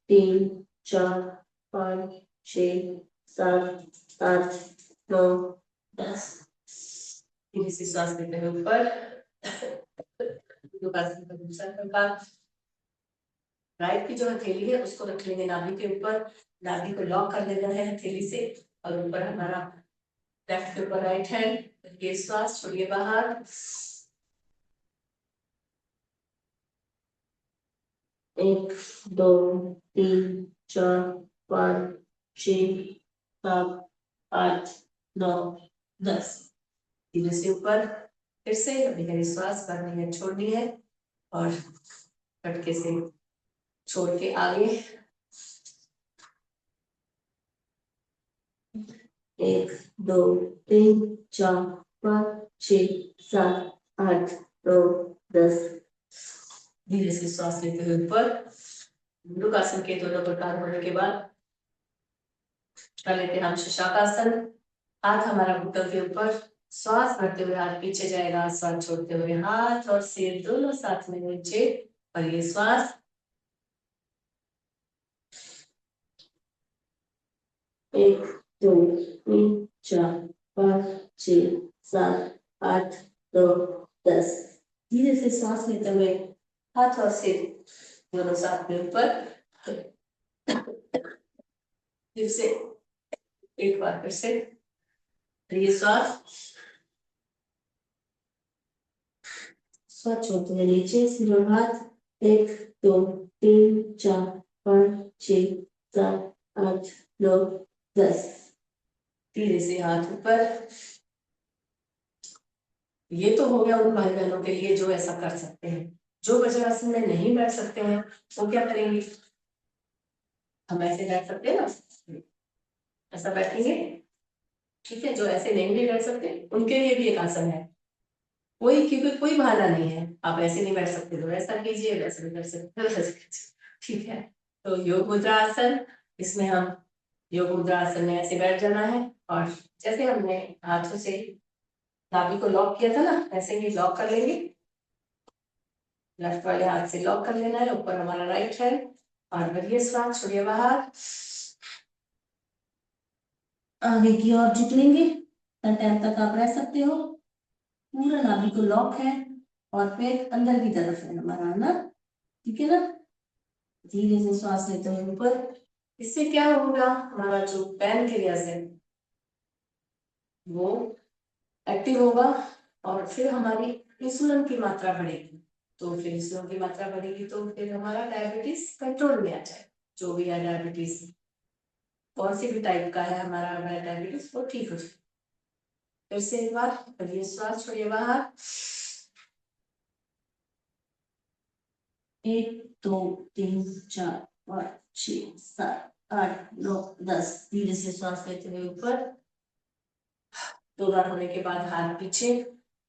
3 4 5 6 7 8 9 10। धीरे से श्वास लेते हुए ऊपर, दूसरा प्रकार। राइट की जो हथेली है उसको रख लेंगे नाभि के ऊपर, नाभि को लॉक कर लेना है हथेली से, और ऊपर हमारा लेफ्ट के ऊपर राइट हैंड। ये श्वास, छोड़िए बाहर। 1 2 3 4 5 6 7 8 9 10। धीरे से ऊपर, फिर से गहरी श्वास भरनी है, छोड़नी है, और फटके से छोड़ के आगे। 1 2 3 4 5 6 7 8 9 10। धीरे से श्वास लेते हुए ऊपर। मुंडकासन के दोनों प्रकार होने के बाद कर लेते हैं हम शशाकासन। हाथ हमारा घुटनों के ऊपर, श्वास भरते हुए हाथ पीछे जाएगा, श्वास छोड़ते हुए हाथ और सिर दोनों साथ में नीचे, और ये श्वास। 1 2 3 4 5 6 7 8 9 10। धीरे से श्वास लेते हुए हाथ और सिर दोनों साथ में ऊपर। फिर से एक बार, फिर से ये श्वास, श्वास छोड़ते हुए नीचे, सिर और हाथ। 1 2 3 4 5 6 7 8 9 10। धीरे से हाथ ऊपर। ये तो हो गया उन भाई बहनों के लिए जो ऐसा कर सकते हैं। जो वज्रासन में नहीं बैठ सकते हैं वो क्या करेंगे? हम ऐसे बैठ सकते हैं ना, ऐसा बैठेंगे, ठीक है। जो ऐसे नहीं भी बैठ सकते उनके लिए भी एक आसन है, कोई, क्योंकि कोई बहाना नहीं है। आप ऐसे नहीं बैठ सकते तो ऐसा कीजिए, वैसे नहीं कर सकते तो वैसे कीजिए, ठीक है। तो योग मुद्रा आसन, इसमें हम योग मुद्रा आसन में ऐसे बैठ जाना है, और जैसे हमने हाथों से नाभि को लॉक किया था ना, ऐसे ही लॉक कर लेंगे। लेफ्ट वाले हाथ से लॉक कर लेना है, ऊपर हमारा राइट है, और भरिए श्वास, छोड़िए बाहर। आगे की ओर झुक लेंगे, टाइम तक आप रह सकते हो। पूरा नाभि को लॉक है, और पेट अंदर की तरफ है हमारा, ना, ठीक है ना। धीरे से श्वास लेते हुए ऊपर। इससे क्या होगा, हमारा जो पैनक्रियास है वो एक्टिव होगा, और फिर हमारी इंसुलिन की मात्रा बढ़ेगी। तो फिर इंसुलिन की मात्रा बढ़ेगी तो फिर हमारा डायबिटीज कंट्रोल में आ जाए। जो भी है डायबिटीज, कौन सी भी टाइप का है हमारा डायबिटीज, वो ठीक हो जाए। फिर से एक बार भरिए श्वास, छोड़िए बाहर। 1 2 3 4 5 6 7 8 9 10। धीरे से श्वास लेते हुए ऊपर। 2 बार होने के बाद हाथ पीछे,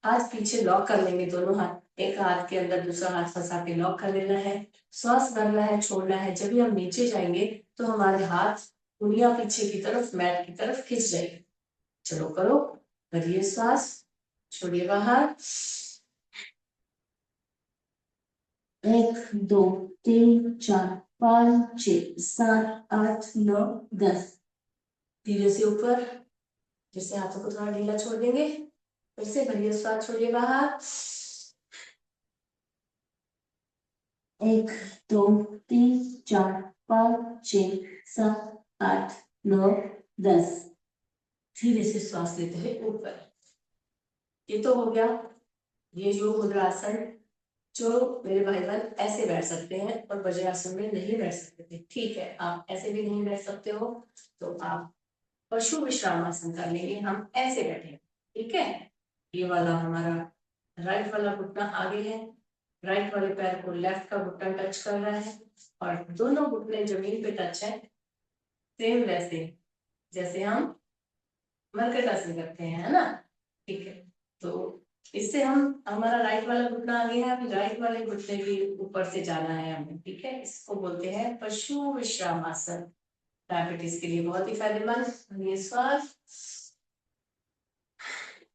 हाथ पीछे लॉक कर लेंगे दोनों हाथ। एक हाथ के अंदर दूसरा हाथ फंसा के लॉक कर लेना है। श्वास भरना है, छोड़ना है। जब भी हम नीचे जाएंगे तो हमारे हाथ उंगलियां पीछे की तरफ, मैट की तरफ खिंच जाएगी। चलो करो, भरिए श्वास, छोड़िए बाहर। 1 2 3 4 5 6 7 8 9 10। धीरे से ऊपर, जैसे हाथों को थोड़ा ढीला छोड़ देंगे। फिर से भरिए श्वास, छोड़िए बाहर। 1 2 3 4 5 6 7 8 9 10। धीरे से श्वास लेते हैं ऊपर। ये तो हो गया ये योग मुद्रा आसन। जो मेरे भाई बहन ऐसे बैठ सकते हैं और वज्रासन में नहीं बैठ सकते थे, ठीक है, आप ऐसे भी नहीं बैठ सकते हो तो आप पशु विश्राम आसन कर लेंगे। हम ऐसे बैठे, ठीक है। ये वाला हमारा राइट वाला घुटना आगे है, राइट वाले पैर को लेफ्ट का घुटना टच कर रहा है, और दोनों घुटने जमीन पे टच है, सेम वैसे जैसे हम मरकट आसन करते हैं, है ना, ठीक है। तो इससे हम हमारा राइट वाला घुटना आगे है, अभी राइट वाले घुटने भी ऊपर से जाना है हमें, ठीक है। इसको बोलते हैं पशु विश्राम आसन, डायबिटीज के लिए बहुत ही फायदेमंद। ये श्वास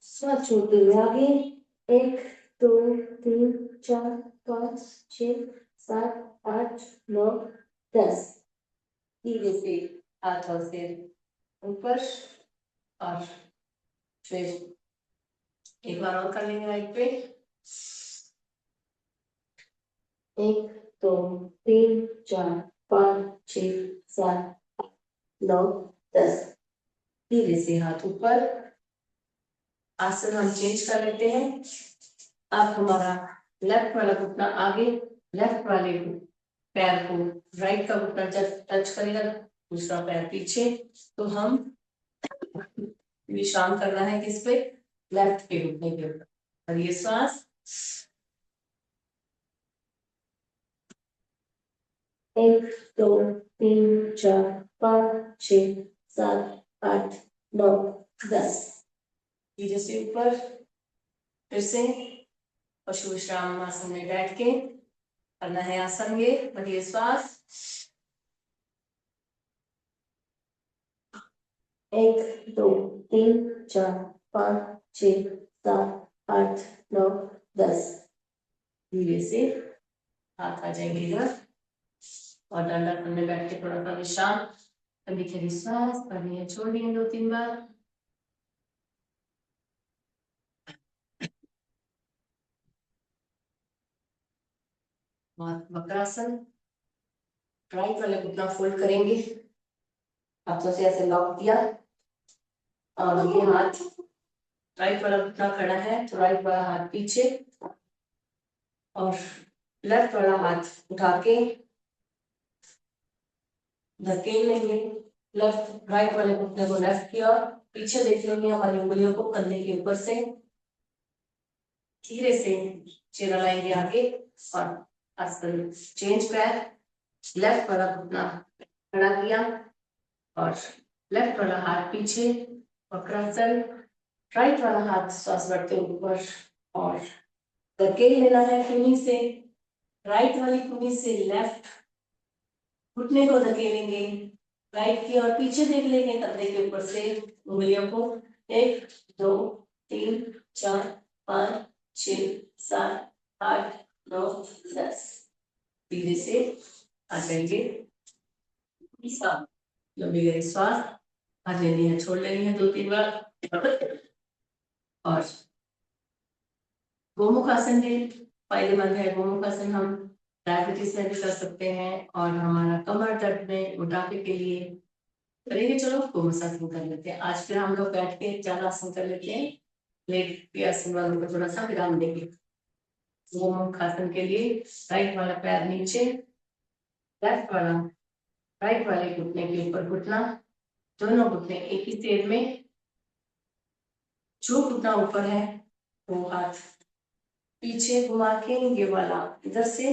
श्वास छोड़ते हुए आगे, 1 2 3 4 5 6 7 8 9 10। धीरे से हाथों से ऊपर, और फिर एक बार और कर लेंगे राइट पे। 1 2 3 4 5 6 7 9 10। धीरे से हाथ ऊपर, आसन हम चेंज कर लेते हैं। अब हमारा लेफ्ट वाला घुटना आगे, लेफ्ट वाले पैर को राइट का घुटना जब टच करेगा, दूसरा पैर पीछे, तो हम विश्राम करना है किस पे, लेफ्ट के घुटने के ऊपर। और ये श्वास 1 2 3 4 5 6 7 8 9 10। धीरे से ऊपर, फिर से पशु विश्राम आसन में बैठ के करना है आसन ये। बढ़िए श्वास 1 2 3 4 5 6 7 8 9 10। धीरे से हाथ आ जाएंगे इधर, और दंडासन में बैठ के थोड़ा सा विश्राम। लंबी गहरी सांस भरनी है, छोड़नी है 2-3 बार। वक्रासन, राइट वाला घुटना फोल्ड करेंगे, हाथों से ऐसे लॉक किया, और ये हाथ राइट वाला घुटना खड़ा है तो राइट वाला हाथ पीछे, और लेफ्ट वाला हाथ उठा के धकेल लेंगे। लेफ्ट राइट वाले घुटने को लेफ्ट की ओर पीछे देख लेंगे, हमारी उंगलियों को कंधे के ऊपर से धीरे से चेहरा लाएंगे आगे, और आसन चेंज। पैर लेफ्ट वाला घुटना खड़ा किया, और लेफ्ट वाला हाथ पीछे, वक्रासन। राइट वाला हाथ श्वास बढ़ते ऊपर, और धकेल लेना है कूहनी से, राइट वाली कूहनी से लेफ्ट घुटने को धकेलेंगे, राइट की और पीछे देख लेंगे कंधे के ऊपर से उंगलियों को। 1 2 3 4 5 6 7 8 9 10। धीरे से आ जाएंगे, लंबी गहरी श्वास भर लेनी है, छोड़ लेनी है 2-3 बार। और गोमुख आसन भी फायदेमंद है। गोमुख आसन हम डायबिटीज में भी कर सकते हैं, और हमारा कमर दर्द में मोटापे के लिए करेंगे। चलो गोमुख आसन कर लेते हैं आज। फिर हम लोग बैठ के चार आसन कर लेते हैं, लेट के आसन वालों को थोड़ा सा विराम देंगे। गोमुख आसन के लिए राइट वाला पैर नीचे, लेफ्ट वाला राइट वाले घुटने के ऊपर घुटना, दोनों घुटने एक ही सेर में, जो घुटना ऊपर है वो हाथ पीछे घुमा के ये वाला इधर से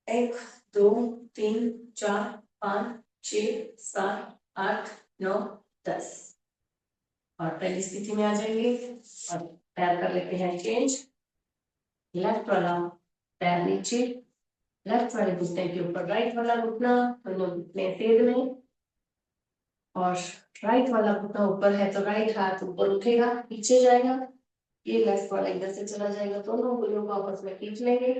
1 2 3 4 5 6 7 8 9 10। और पहली स्थिति में आ जाएंगे, और पैर कर लेते हैं चेंज। लेफ्ट वाला पैर नीचे, लेफ्ट वाले घुटने के ऊपर राइट वाला घुटना, दोनों घुटने सेर में, और राइट वाला घुटना ऊपर है तो राइट हाथ ऊपर उठेगा, पीछे जाएगा, ये लेफ्ट वाला इधर से चला जाएगा। दोनों उंगलियों को आपस में खींच लेंगे।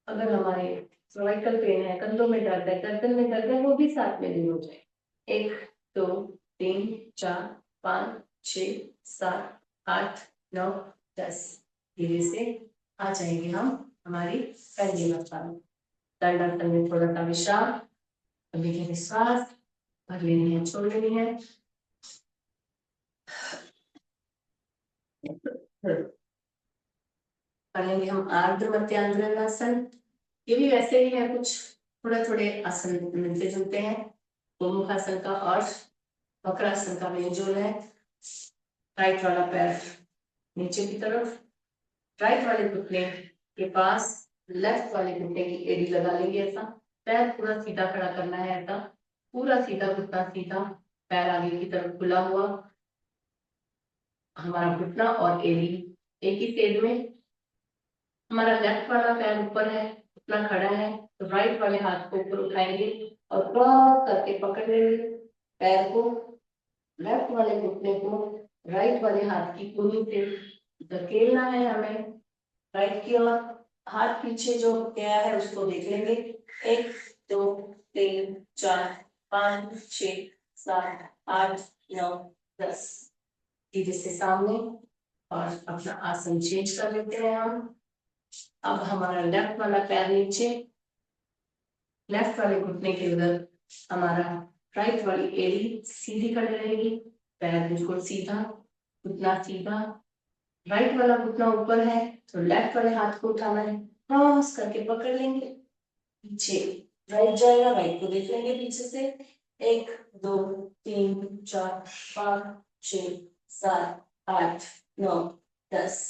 अगर हमारे सर्वाइकल पेन है, कंधों में दर्द है, गर्दन में दर्द है, वो भी साथ में दूर हो जाए। 1 2 3 4 5 6 7 8 9 10। धीरे से आ जाएंगे हम हमारी पहली अवस्था में। दंडासन में थोड़ा सा विश्राम, लंबी गहरी सांस भर लेनी है, छोड़ लेनी है। करेंगे हम आर्द्र मध्यांद्रासन। ये भी वैसे ही है, कुछ थोड़े थोड़े आसन मिलते जुलते हैं। गोमुख आसन का और वक्रासन का मेल जोल है। राइट वाला पैर नीचे की तरफ, राइट वाले घुटने के पास लेफ्ट वाले घुटने की एड़ी लगा लेंगे। ऐसा पैर पूरा सीधा खड़ा करना है, ऐसा पूरा सीधा घुटना सीधा, पैर आगे की तरफ खुला हुआ, हमारा घुटना और एड़ी एक ही सेड में। हमारा लेफ्ट वाला पैर ऊपर है, उतना खड़ा है, तो राइट वाले हाथ को ऊपर उठाएंगे और क्रॉस करके पकड़ लेंगे पैर को, लेफ्ट वाले घुटने को राइट वाले हाथ की कूनी से धकेलना है हमें राइट की ओर। हाथ पीछे जो गया है उसको देख लेंगे, 1 2 3 4 5 6 7 8 9 10। धीरे से सामने और अपना आसन चेंज कर लेते हैं हम। अब हमारा लेफ्ट वाला पैर नीचे, लेफ्ट वाले घुटने के उधर हमारा राइट वाली एड़ी सीधी खड़ी रहेगी, पैर बिल्कुल सीधा, घुटना सीधा, राइट वाला घुटना ऊपर है तो लेफ्ट वाले हाथ को उठाना है, क्रॉस करके पकड़ लेंगे, पीछे राइट जाएगा, राइट को देख लेंगे पीछे से, 1 2 3 4 5 6 7 8 9 10।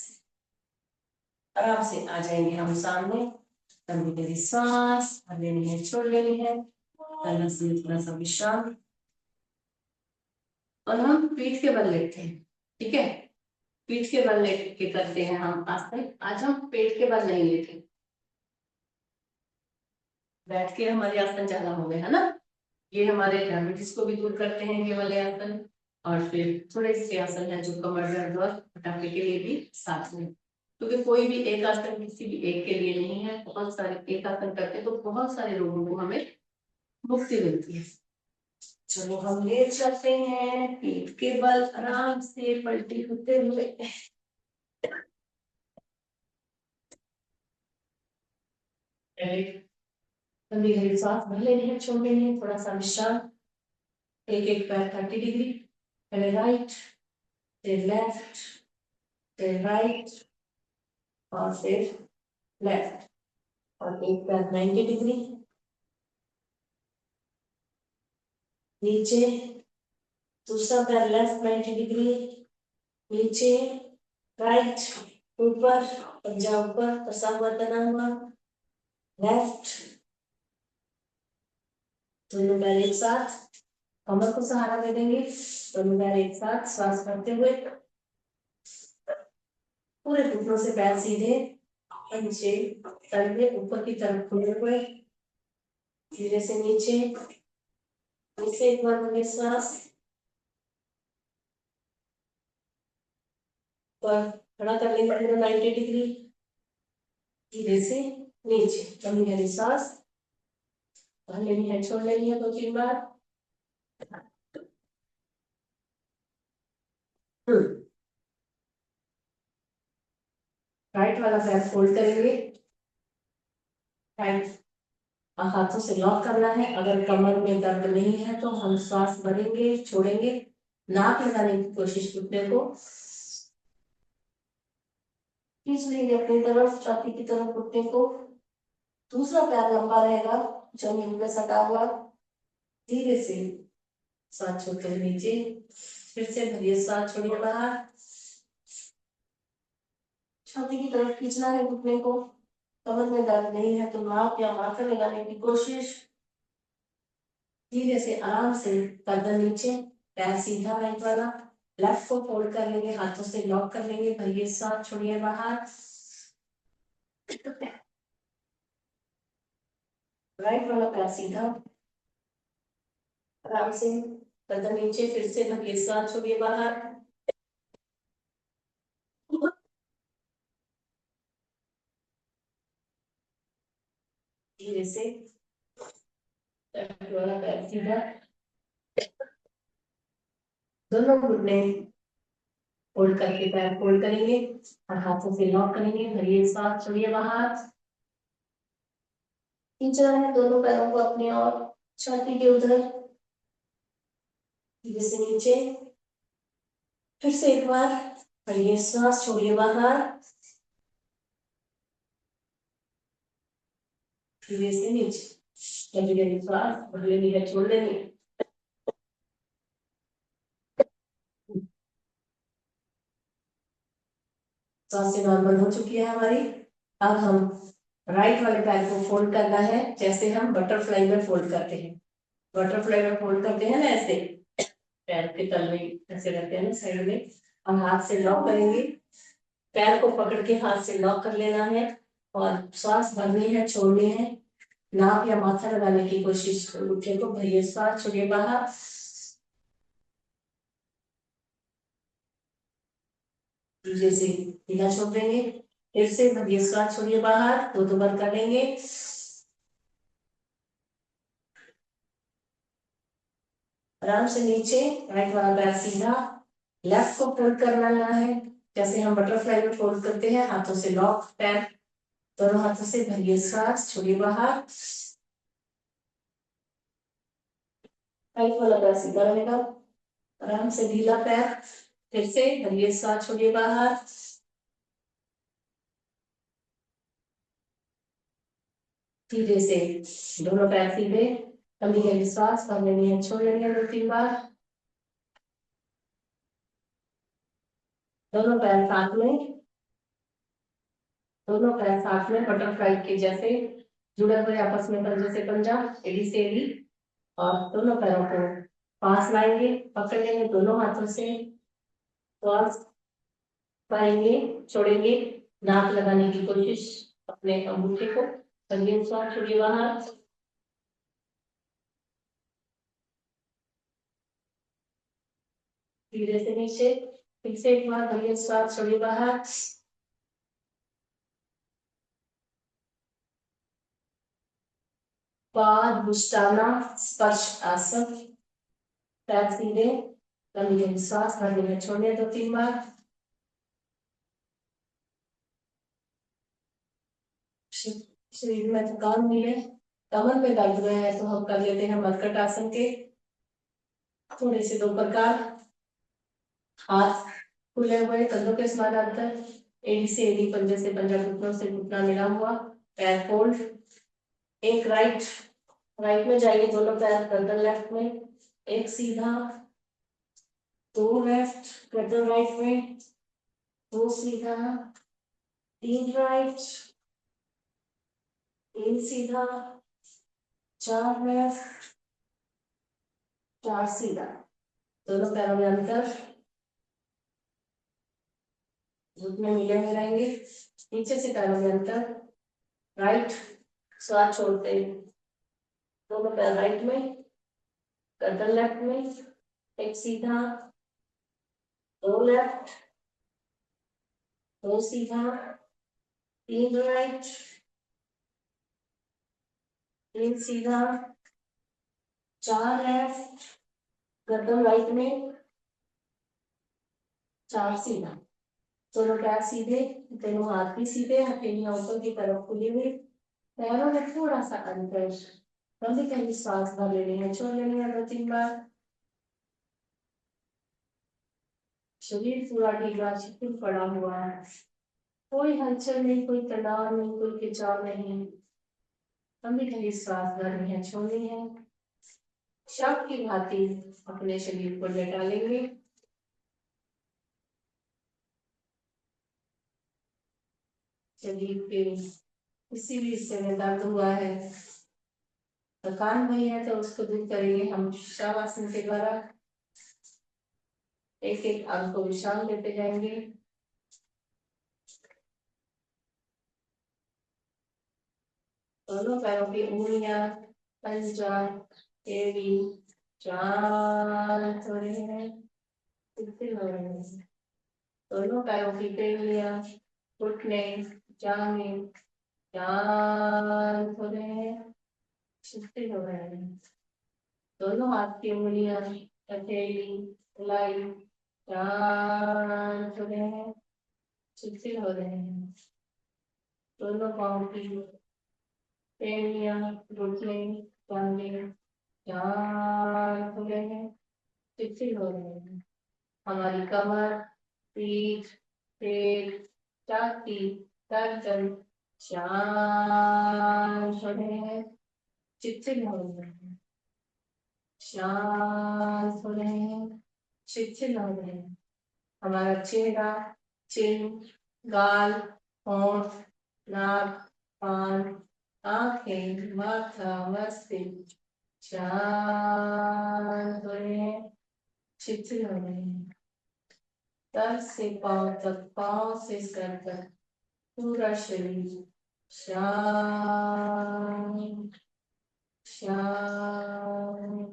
आराम से आ जाएंगे हम सामने, लंबी गहरी सांस लेनी है, छोड़ लेनी है, थोड़ा सा विश्राम, और हम पीठ के बल लेते हैं। ठीक है, पीठ के बल लेके करते हैं हम आसन। आज हम पेट के बल नहीं लेते, बैठ के हमारे आसन ज्यादा हो गए है ना। ये हमारे डायबिटीज को भी दूर करते हैं ये वाले आसन, और फिर थोड़े से आसन है जो कमर दर्द और मोटापे के लिए भी साथ में, क्योंकि कोई भी एक आसन किसी भी एक के लिए नहीं है, बहुत सारे एक आसन करते तो बहुत सारे लोगों को हमें मुक्ति मिलती है। चलो हम लेट चलते हैं, पीठ के बल आराम से पलटी होते हुए, लंबी गहरी सांस भर लेनी है, छोड़ लेनी है, थोड़ा सा विश्राम। एक एक पैर 30 डिग्री, पहले राइट फिर लेफ्ट फिर राइट और फिर लेफ्ट, और एक पैर 90 डिग्री नीचे, दूसरा पैर लेफ्ट 90 डिग्री नीचे, राइट ऊपर, पंजा ऊपर कसा हुआ तना हुआ, लेफ्ट, दोनों पैर एक साथ, कमर को सहारा दे देंगे, दोनों पैर एक साथ, श्वास भरते हुए, पूरे घुटनों से पैर सीधे, नीचे कंधे ऊपर की तरफ खुले हुए, धीरे से नीचे, नीचे एक बार लंबी सांस, पर खड़ा कर लेंगे पूरा 90 डिग्री, धीरे से नीचे, लंबी गहरी सांस भर लेनी है, छोड़ लेनी है 2-3 बार। राइट वाला पैर फोल्ड करेंगे, राइट हाथों से लॉक करना है। अगर कमर में दर्द नहीं है तो हम सांस भरेंगे, छोड़ेंगे, नाक लगाने की कोशिश, घुटने को खींच लेंगे अपनी तरफ, छाती की तरफ घुटने को। दूसरा पैर लंबा रहेगा, जमीन पे सटा हुआ, धीरे से सांस छोड़ते हुए नीचे, फिर से भरिए सांस छोड़िए बाहर, छाती की तरफ खींचना है घुटने को। कमर में दर्द नहीं है तो नाक या माथा लगाने की कोशिश, धीरे से आराम से गर्दन नीचे, पैर सीधा राइट वाला, लेफ्ट को फोल्ड कर लेंगे, हाथों से लॉक कर लेंगे, भरिए सांस छोड़िए बाहर, राइट वाला पैर सीधा, आराम से गर्दन नीचे, फिर से भरिए सांस छोड़िए बाहर, धीरे से लेफ्ट वाला पैर सीधा, दोनों घुटने फोल्ड करके पैर फोल्ड करेंगे और हाथों से लॉक करेंगे, भरिए सांस छोड़िए बाहर, खींचना है दोनों पैरों को अपनी ओर, छाती के उधर, धीरे से नीचे, फिर से एक बार भरिए सांस छोड़िए बाहर, धीरे से नीचे, लंबी गहरी सांस भर लेनी है, छोड़ लेनी है। सांसें नॉर्मल हो चुकी है हमारी। अब हम राइट वाले पैर को फोल्ड करना है, जैसे हम बटरफ्लाई में फोल्ड करते हैं। बटरफ्लाई में फोल्ड करते हैं ना, ऐसे पैर के तल में ऐसे रखते हैं ना साइड में, और हाथ से लॉक करेंगे, पैर को पकड़ के हाथ से लॉक कर लेना है और श्वास भरनी है, छोड़नी है। नाक या माथा लगाने की कोशिश करो, मुट्ठी को भरिए, श्वास छोड़िए बाहर। धीरे से सीधा छोड़ देंगे, फिर से भरिए, श्वास छोड़िए बाहर, दो बार कर लेंगे। आराम से नीचे, राइट वाला पैर सीधा, लेफ्ट को फोल्ड करना है जैसे हम बटरफ्लाई में फोल्ड करते हैं, हाथों से लॉक पैर, दोनों हाथों से भरिए, श्वास छोड़िए बाहर। राइट वाला पैर सीधा रहेगा, आराम से ढीला पैर, फिर से भरिए, श्वास छोड़िए बाहर। धीरे से दोनों पैर सीधे, कभी कभी श्वास भर लेनी है, छोड़ लेनी है 2-3 बार। दोनों पैर साथ में, दोनों पैर साथ में बटरफ्लाई के जैसे जुड़े हुए आपस में, पंजे से पंजा, एड़ी से एड़ी, और दोनों पैरों को पास लाएंगे, पकड़ लेंगे दोनों हाथों से, श्वास पाएंगे, छोड़ेंगे, नाक लगाने की कोशिश अपने अंगूठे को, करिए श्वास छोड़िए बाहर। धीरे से नीचे, फिर से एक बार करिए श्वास छोड़िए बाहर। पादुष्टाना स्पर्श आसन, पैर सीधे, लंबी श्वास भरने में छोड़ने 2-3 बार। शरीर में थकान भी है, कमर में दर्द हुआ है तो हम कर लेते हैं मरकट आसन के थोड़े से 2 प्रकार। हाथ खुले हुए, कंधों के समान अंतर, एड़ी से एड़ी, पंजे से पंजा, घुटनों से घुटना मिला हुआ, पैर फोल्ड। एक राइट, राइट में जाइए, दोनों पैर गर्दन लेफ्ट में, एक सीधा, 2 लेफ्ट, गर्दन राइट में, 2 सीधा, 3 राइट, 3 सीधा, 4 लेफ्ट, 4 सीधा, दोनों पैरों में अंतर, घुटने मिले हुए रहेंगे, नीचे से पैरों में अंतर, राइट, श्वास छोड़ते हैं, दोनों पैर राइट में, गर्दन लेफ्ट में, एक सीधा, 2 लेफ्ट, 2 सीधा, 3 राइट, 3 सीधा, 4 लेफ्ट, गर्दन राइट में, 4 सीधा, दोनों पैर सीधे, दोनों हाथ भी सीधे, हथेलियां ऊपर की तरफ खुली हुई, पैरों में थोड़ा सा अंतर, कभी कभी सांस भर लेनी है, छोड़ लेनी है 2-3 बार। शरीर पूरा ढीला शिथिल पड़ा हुआ है, कोई हलचल नहीं, कोई तनाव नहीं, कोई खिंचाव नहीं, कभी कभी सांस भरनी है, छोड़नी है। शव की भांति अपने शरीर को लेटा लेंगे, शरीर के किसी भी हिस्से में दर्द हुआ है, थकान हुई है तो उसको दूर करेंगे हम शवासन के द्वारा। एक एक अंग को विश्राम देते जाएंगे, दोनों पैरों की उंगलियां, पंजा, एड़ी, जान थोड़े हैं, दोनों पैरों की पेलियां, घुटने, जांघें, जान थोड़े हैं, शिथिल हो रहे हैं, दोनों हाथ की उंगलियां, हथेली, कलाई, जान थोड़े हैं, शिथिल हो रहे हैं, दोनों पाँव की पेलियां, घुटने, जांघें, जान थोड़े हैं, शिथिल हो रहे हैं, हमारी कमर, पीठ, पेट, छाती, गर्दन, शांत हो रहे हैं, शिथिल हो रहे हैं, शांत हो रहे हैं, शिथिल हो रहे हैं, हमारा चेहरा, चिन, गाल, होंठ, नाक, कान, आंखें, माथा, मस्तिष्क, शांत हो रहे हैं, शिथिल हो रहे हैं, सर से पांव तक, पांव से सर तक पूरा शरीर शांत शांत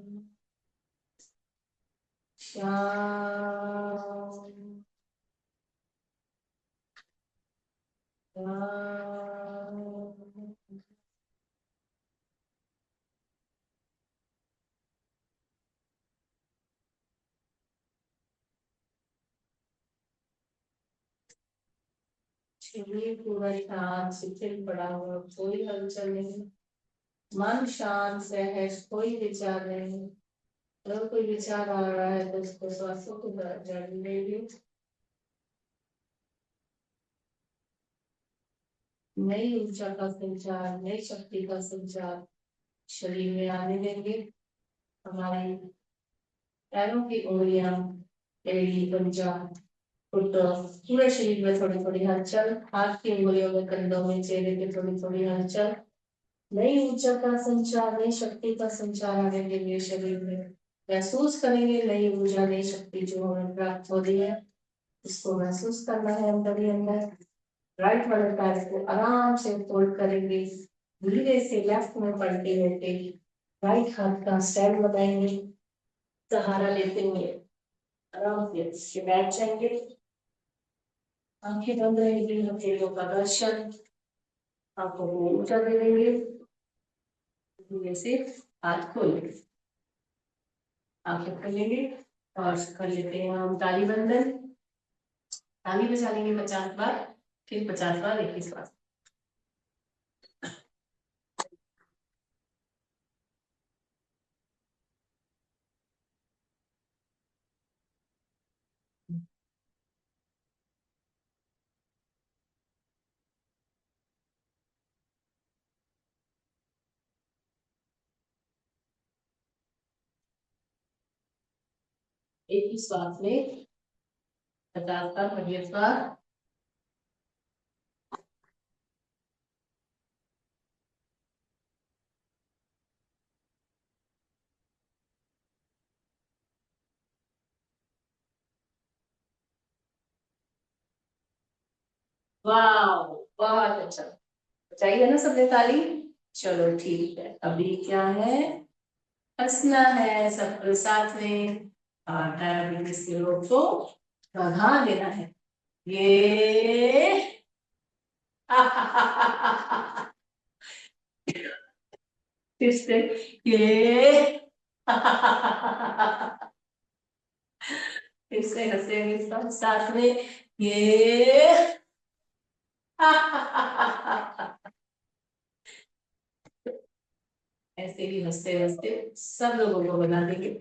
शांत शांत। शरीर पूरा शांत शिथिल पड़ा हुआ, कोई हलचल नहीं, मन शांत सहज, कोई विचार नहीं। अगर कोई विचार आ रहा है तो उसको श्वासों को जारी लेगी। नई ऊर्जा का संचार, नई शक्ति का संचार शरीर में आने देंगे। हमारी पैरों की उंगलियां, एड़ी, पंजा, घुटनों, पूरे शरीर में थोड़ी थोड़ी हलचल, हाथ की उंगलियों में, कंधों में, चेहरे पे थोड़ी थोड़ी हलचल। नई ऊर्जा का संचार, नई शक्ति का संचार आने देंगे शरीर में। महसूस करेंगे नई ऊर्जा, नई शक्ति जो हमें प्राप्त हो रही है, इसको महसूस करना है अंदर ही अंदर। राइट वाले पैर को आराम से फोल्ड करेंगे, धीरे से लेफ्ट में पलटे लेते, राइट हाथ का स्टैंड बनाएंगे, सहारा लेते हुए आराम से बैठ जाएंगे। आंखें बंद रहेंगी, हथेलियों का दर्शन, आंखों को ऊंचा दे देंगे, धीरे से हाथ खोलेंगे, आंखें खोलेंगे और कर लेते हैं हम ताली बंधन। ताली बजा लेंगे 50 बार, फिर 50 बार एक ही श्वास। एक ही श्वास में 50 बार, बढ़िया श्वास। वाह, बहुत अच्छा, चाहिए ना सबने ताली। चलो ठीक है, अभी क्या है, हंसना है सबके साथ में और डायबिटीज के रोग को भगा देना है। ये फिर से ये फिर से हंसेंगे सब साथ में, ये ऐसे ही हंसते हंसते सब लोगों को बना देंगे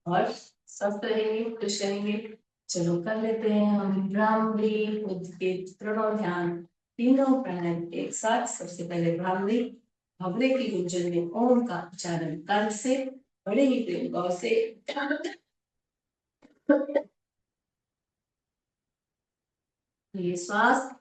और स्वस्थ रहेंगे, खुश रहेंगे। चलो कर लेते हैं हम भ्रामरी, उद्गित, प्रणव ध्यान, तीनों प्राणायाम एक साथ। सबसे पहले भ्रामरी, भवरे की गुंजन में ओम का उच्चारण कर से, बड़े ही प्रेम भाव से ये श्वास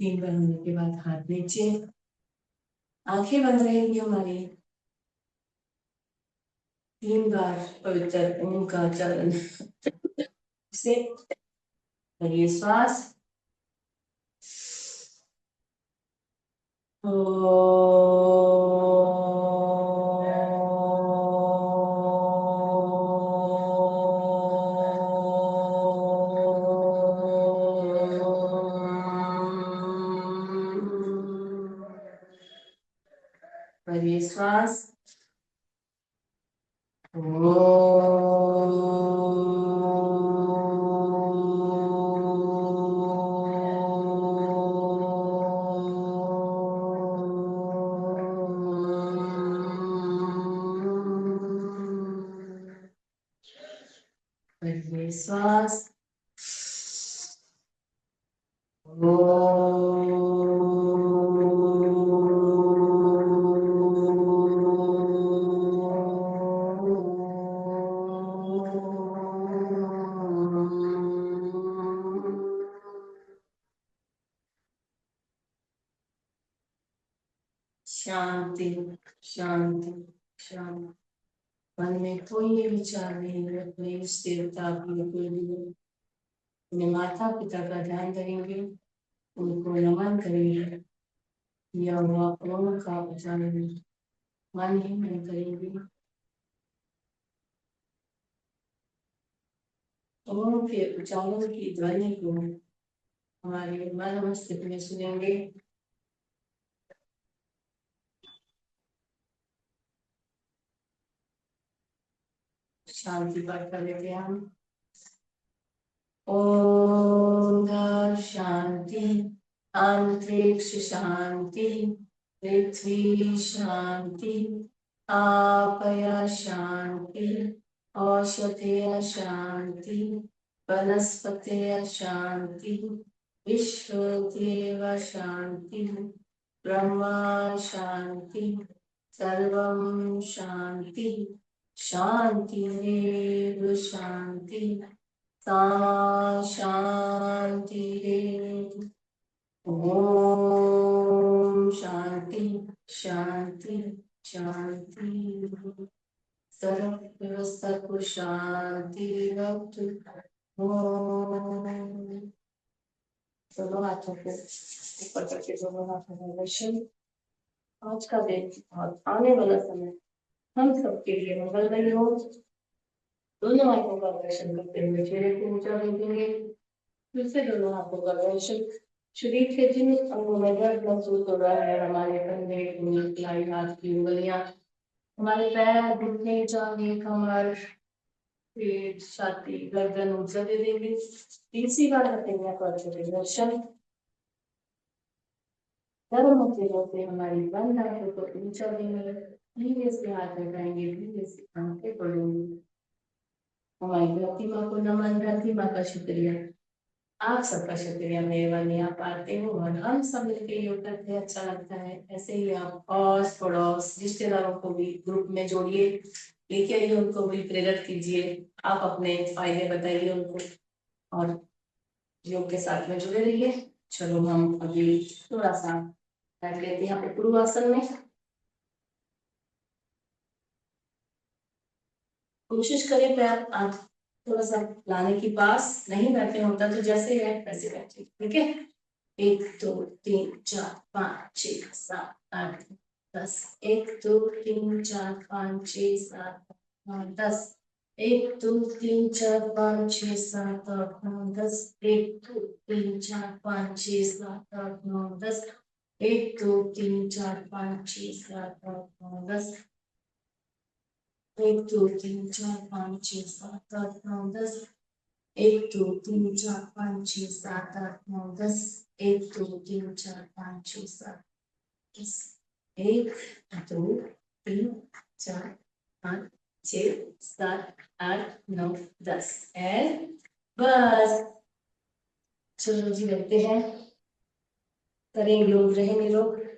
तीन बार होने के बाद हाथ नीचे, आंखें बंद रहेंगी हमारी। 3 बार पवित्र ओम का उच्चारण से करिए श्वास। करिए श्वास। पहले श्वास शांति शांति शांति। मन में कोई विचार नहीं है, अपने इष्ट देवता बिल्कुल भी अपने माता पिता का ध्यान करेंगे, उनको नमन करेंगे, या हुआ ओम का उच्चारण मन ही में करेंगे। ओम के उच्चारण की ध्वनि को हमारे मन मस्तिष्क में सुनेंगे। शांति पाठ कर लेते हैं हम। ओम शांति, अंतरिक्ष शांति, पृथ्वी शांति, आपया शांति, औषधेय शांति, वनस्पतय शांति, विश्वदेव शांति, ब्रह्मा शांति, सर्वं शांति, शांतिरेव शांति, सा शांति। ओम शांति शांति शांति। सर्व व्यवस्था को शांति रख। ओम। दोनों हाथों को ऊपर करके दोनों हाथों में दर्शन। आज का दिन और आने वाला समय हम सबके लिए मंगलमय हो। दोनों हाथों का दर्शन करते हुए चेहरे को ऊंचा रखेंगे। फिर से दोनों हाथों का दर्शन। शरीर के जिन अंगों में दर्द महसूस हो रहा है, हमारे कंधे, कलाई, हाथ की उंगलियां, हमारे पैर, घुटने, जांघें, कमर, पेट, छाती, गर्दन ऊर्जा दे देंगे। तीसरी बार रखेंगे दर्शन। गर्म होते होते हमारी बंद आंखों को ऊंचा देंगे। धीरे से हाथ लगाएंगे, धीरे से आंखें खोलेंगे। हमारी धरती माँ को नमन, धरती माँ का शुक्रिया, आप सबका शुक्रिया। मेहरबानी, आप आते हो और हम सब मिलकर योग करते हैं, अच्छा लगता है। ऐसे ही आप पड़ोस पड़ोस रिश्तेदारों को भी ग्रुप में जोड़िए, लेके आइए, उनको भी प्रेरित कीजिए। आप अपने फायदे बताइए उनको और योग के साथ में जुड़े रहिए। चलो हम अभी थोड़ा सा बैठ लेते हैं यहाँ पे पूर्वासन में। कोशिश करें पैर आज थोड़ा सा लाने के पास, नहीं बैठे होता तो जैसे है वैसे बैठे, ठीक है। 1 2 3 4 5 6 7 8 10। 1 2 3 4 5 6 7 8 10। 1 2 3 4 5 6 7 8 9 10। 1 2 3 4 5 6 7 8 9 10। 1 2 3 4 5 6 7 8 9 10। 1 2 3 4 5 6 7 8 9 10। 1 2 3 4 5 6 7 8 9 10। 1 2 3 4 5 6 7 10। 1 2 3 4 5 6 7 8 9 10। एंड बस। चलो जी, लगते हैं, करेंगे लोग, रहेंगे लोग।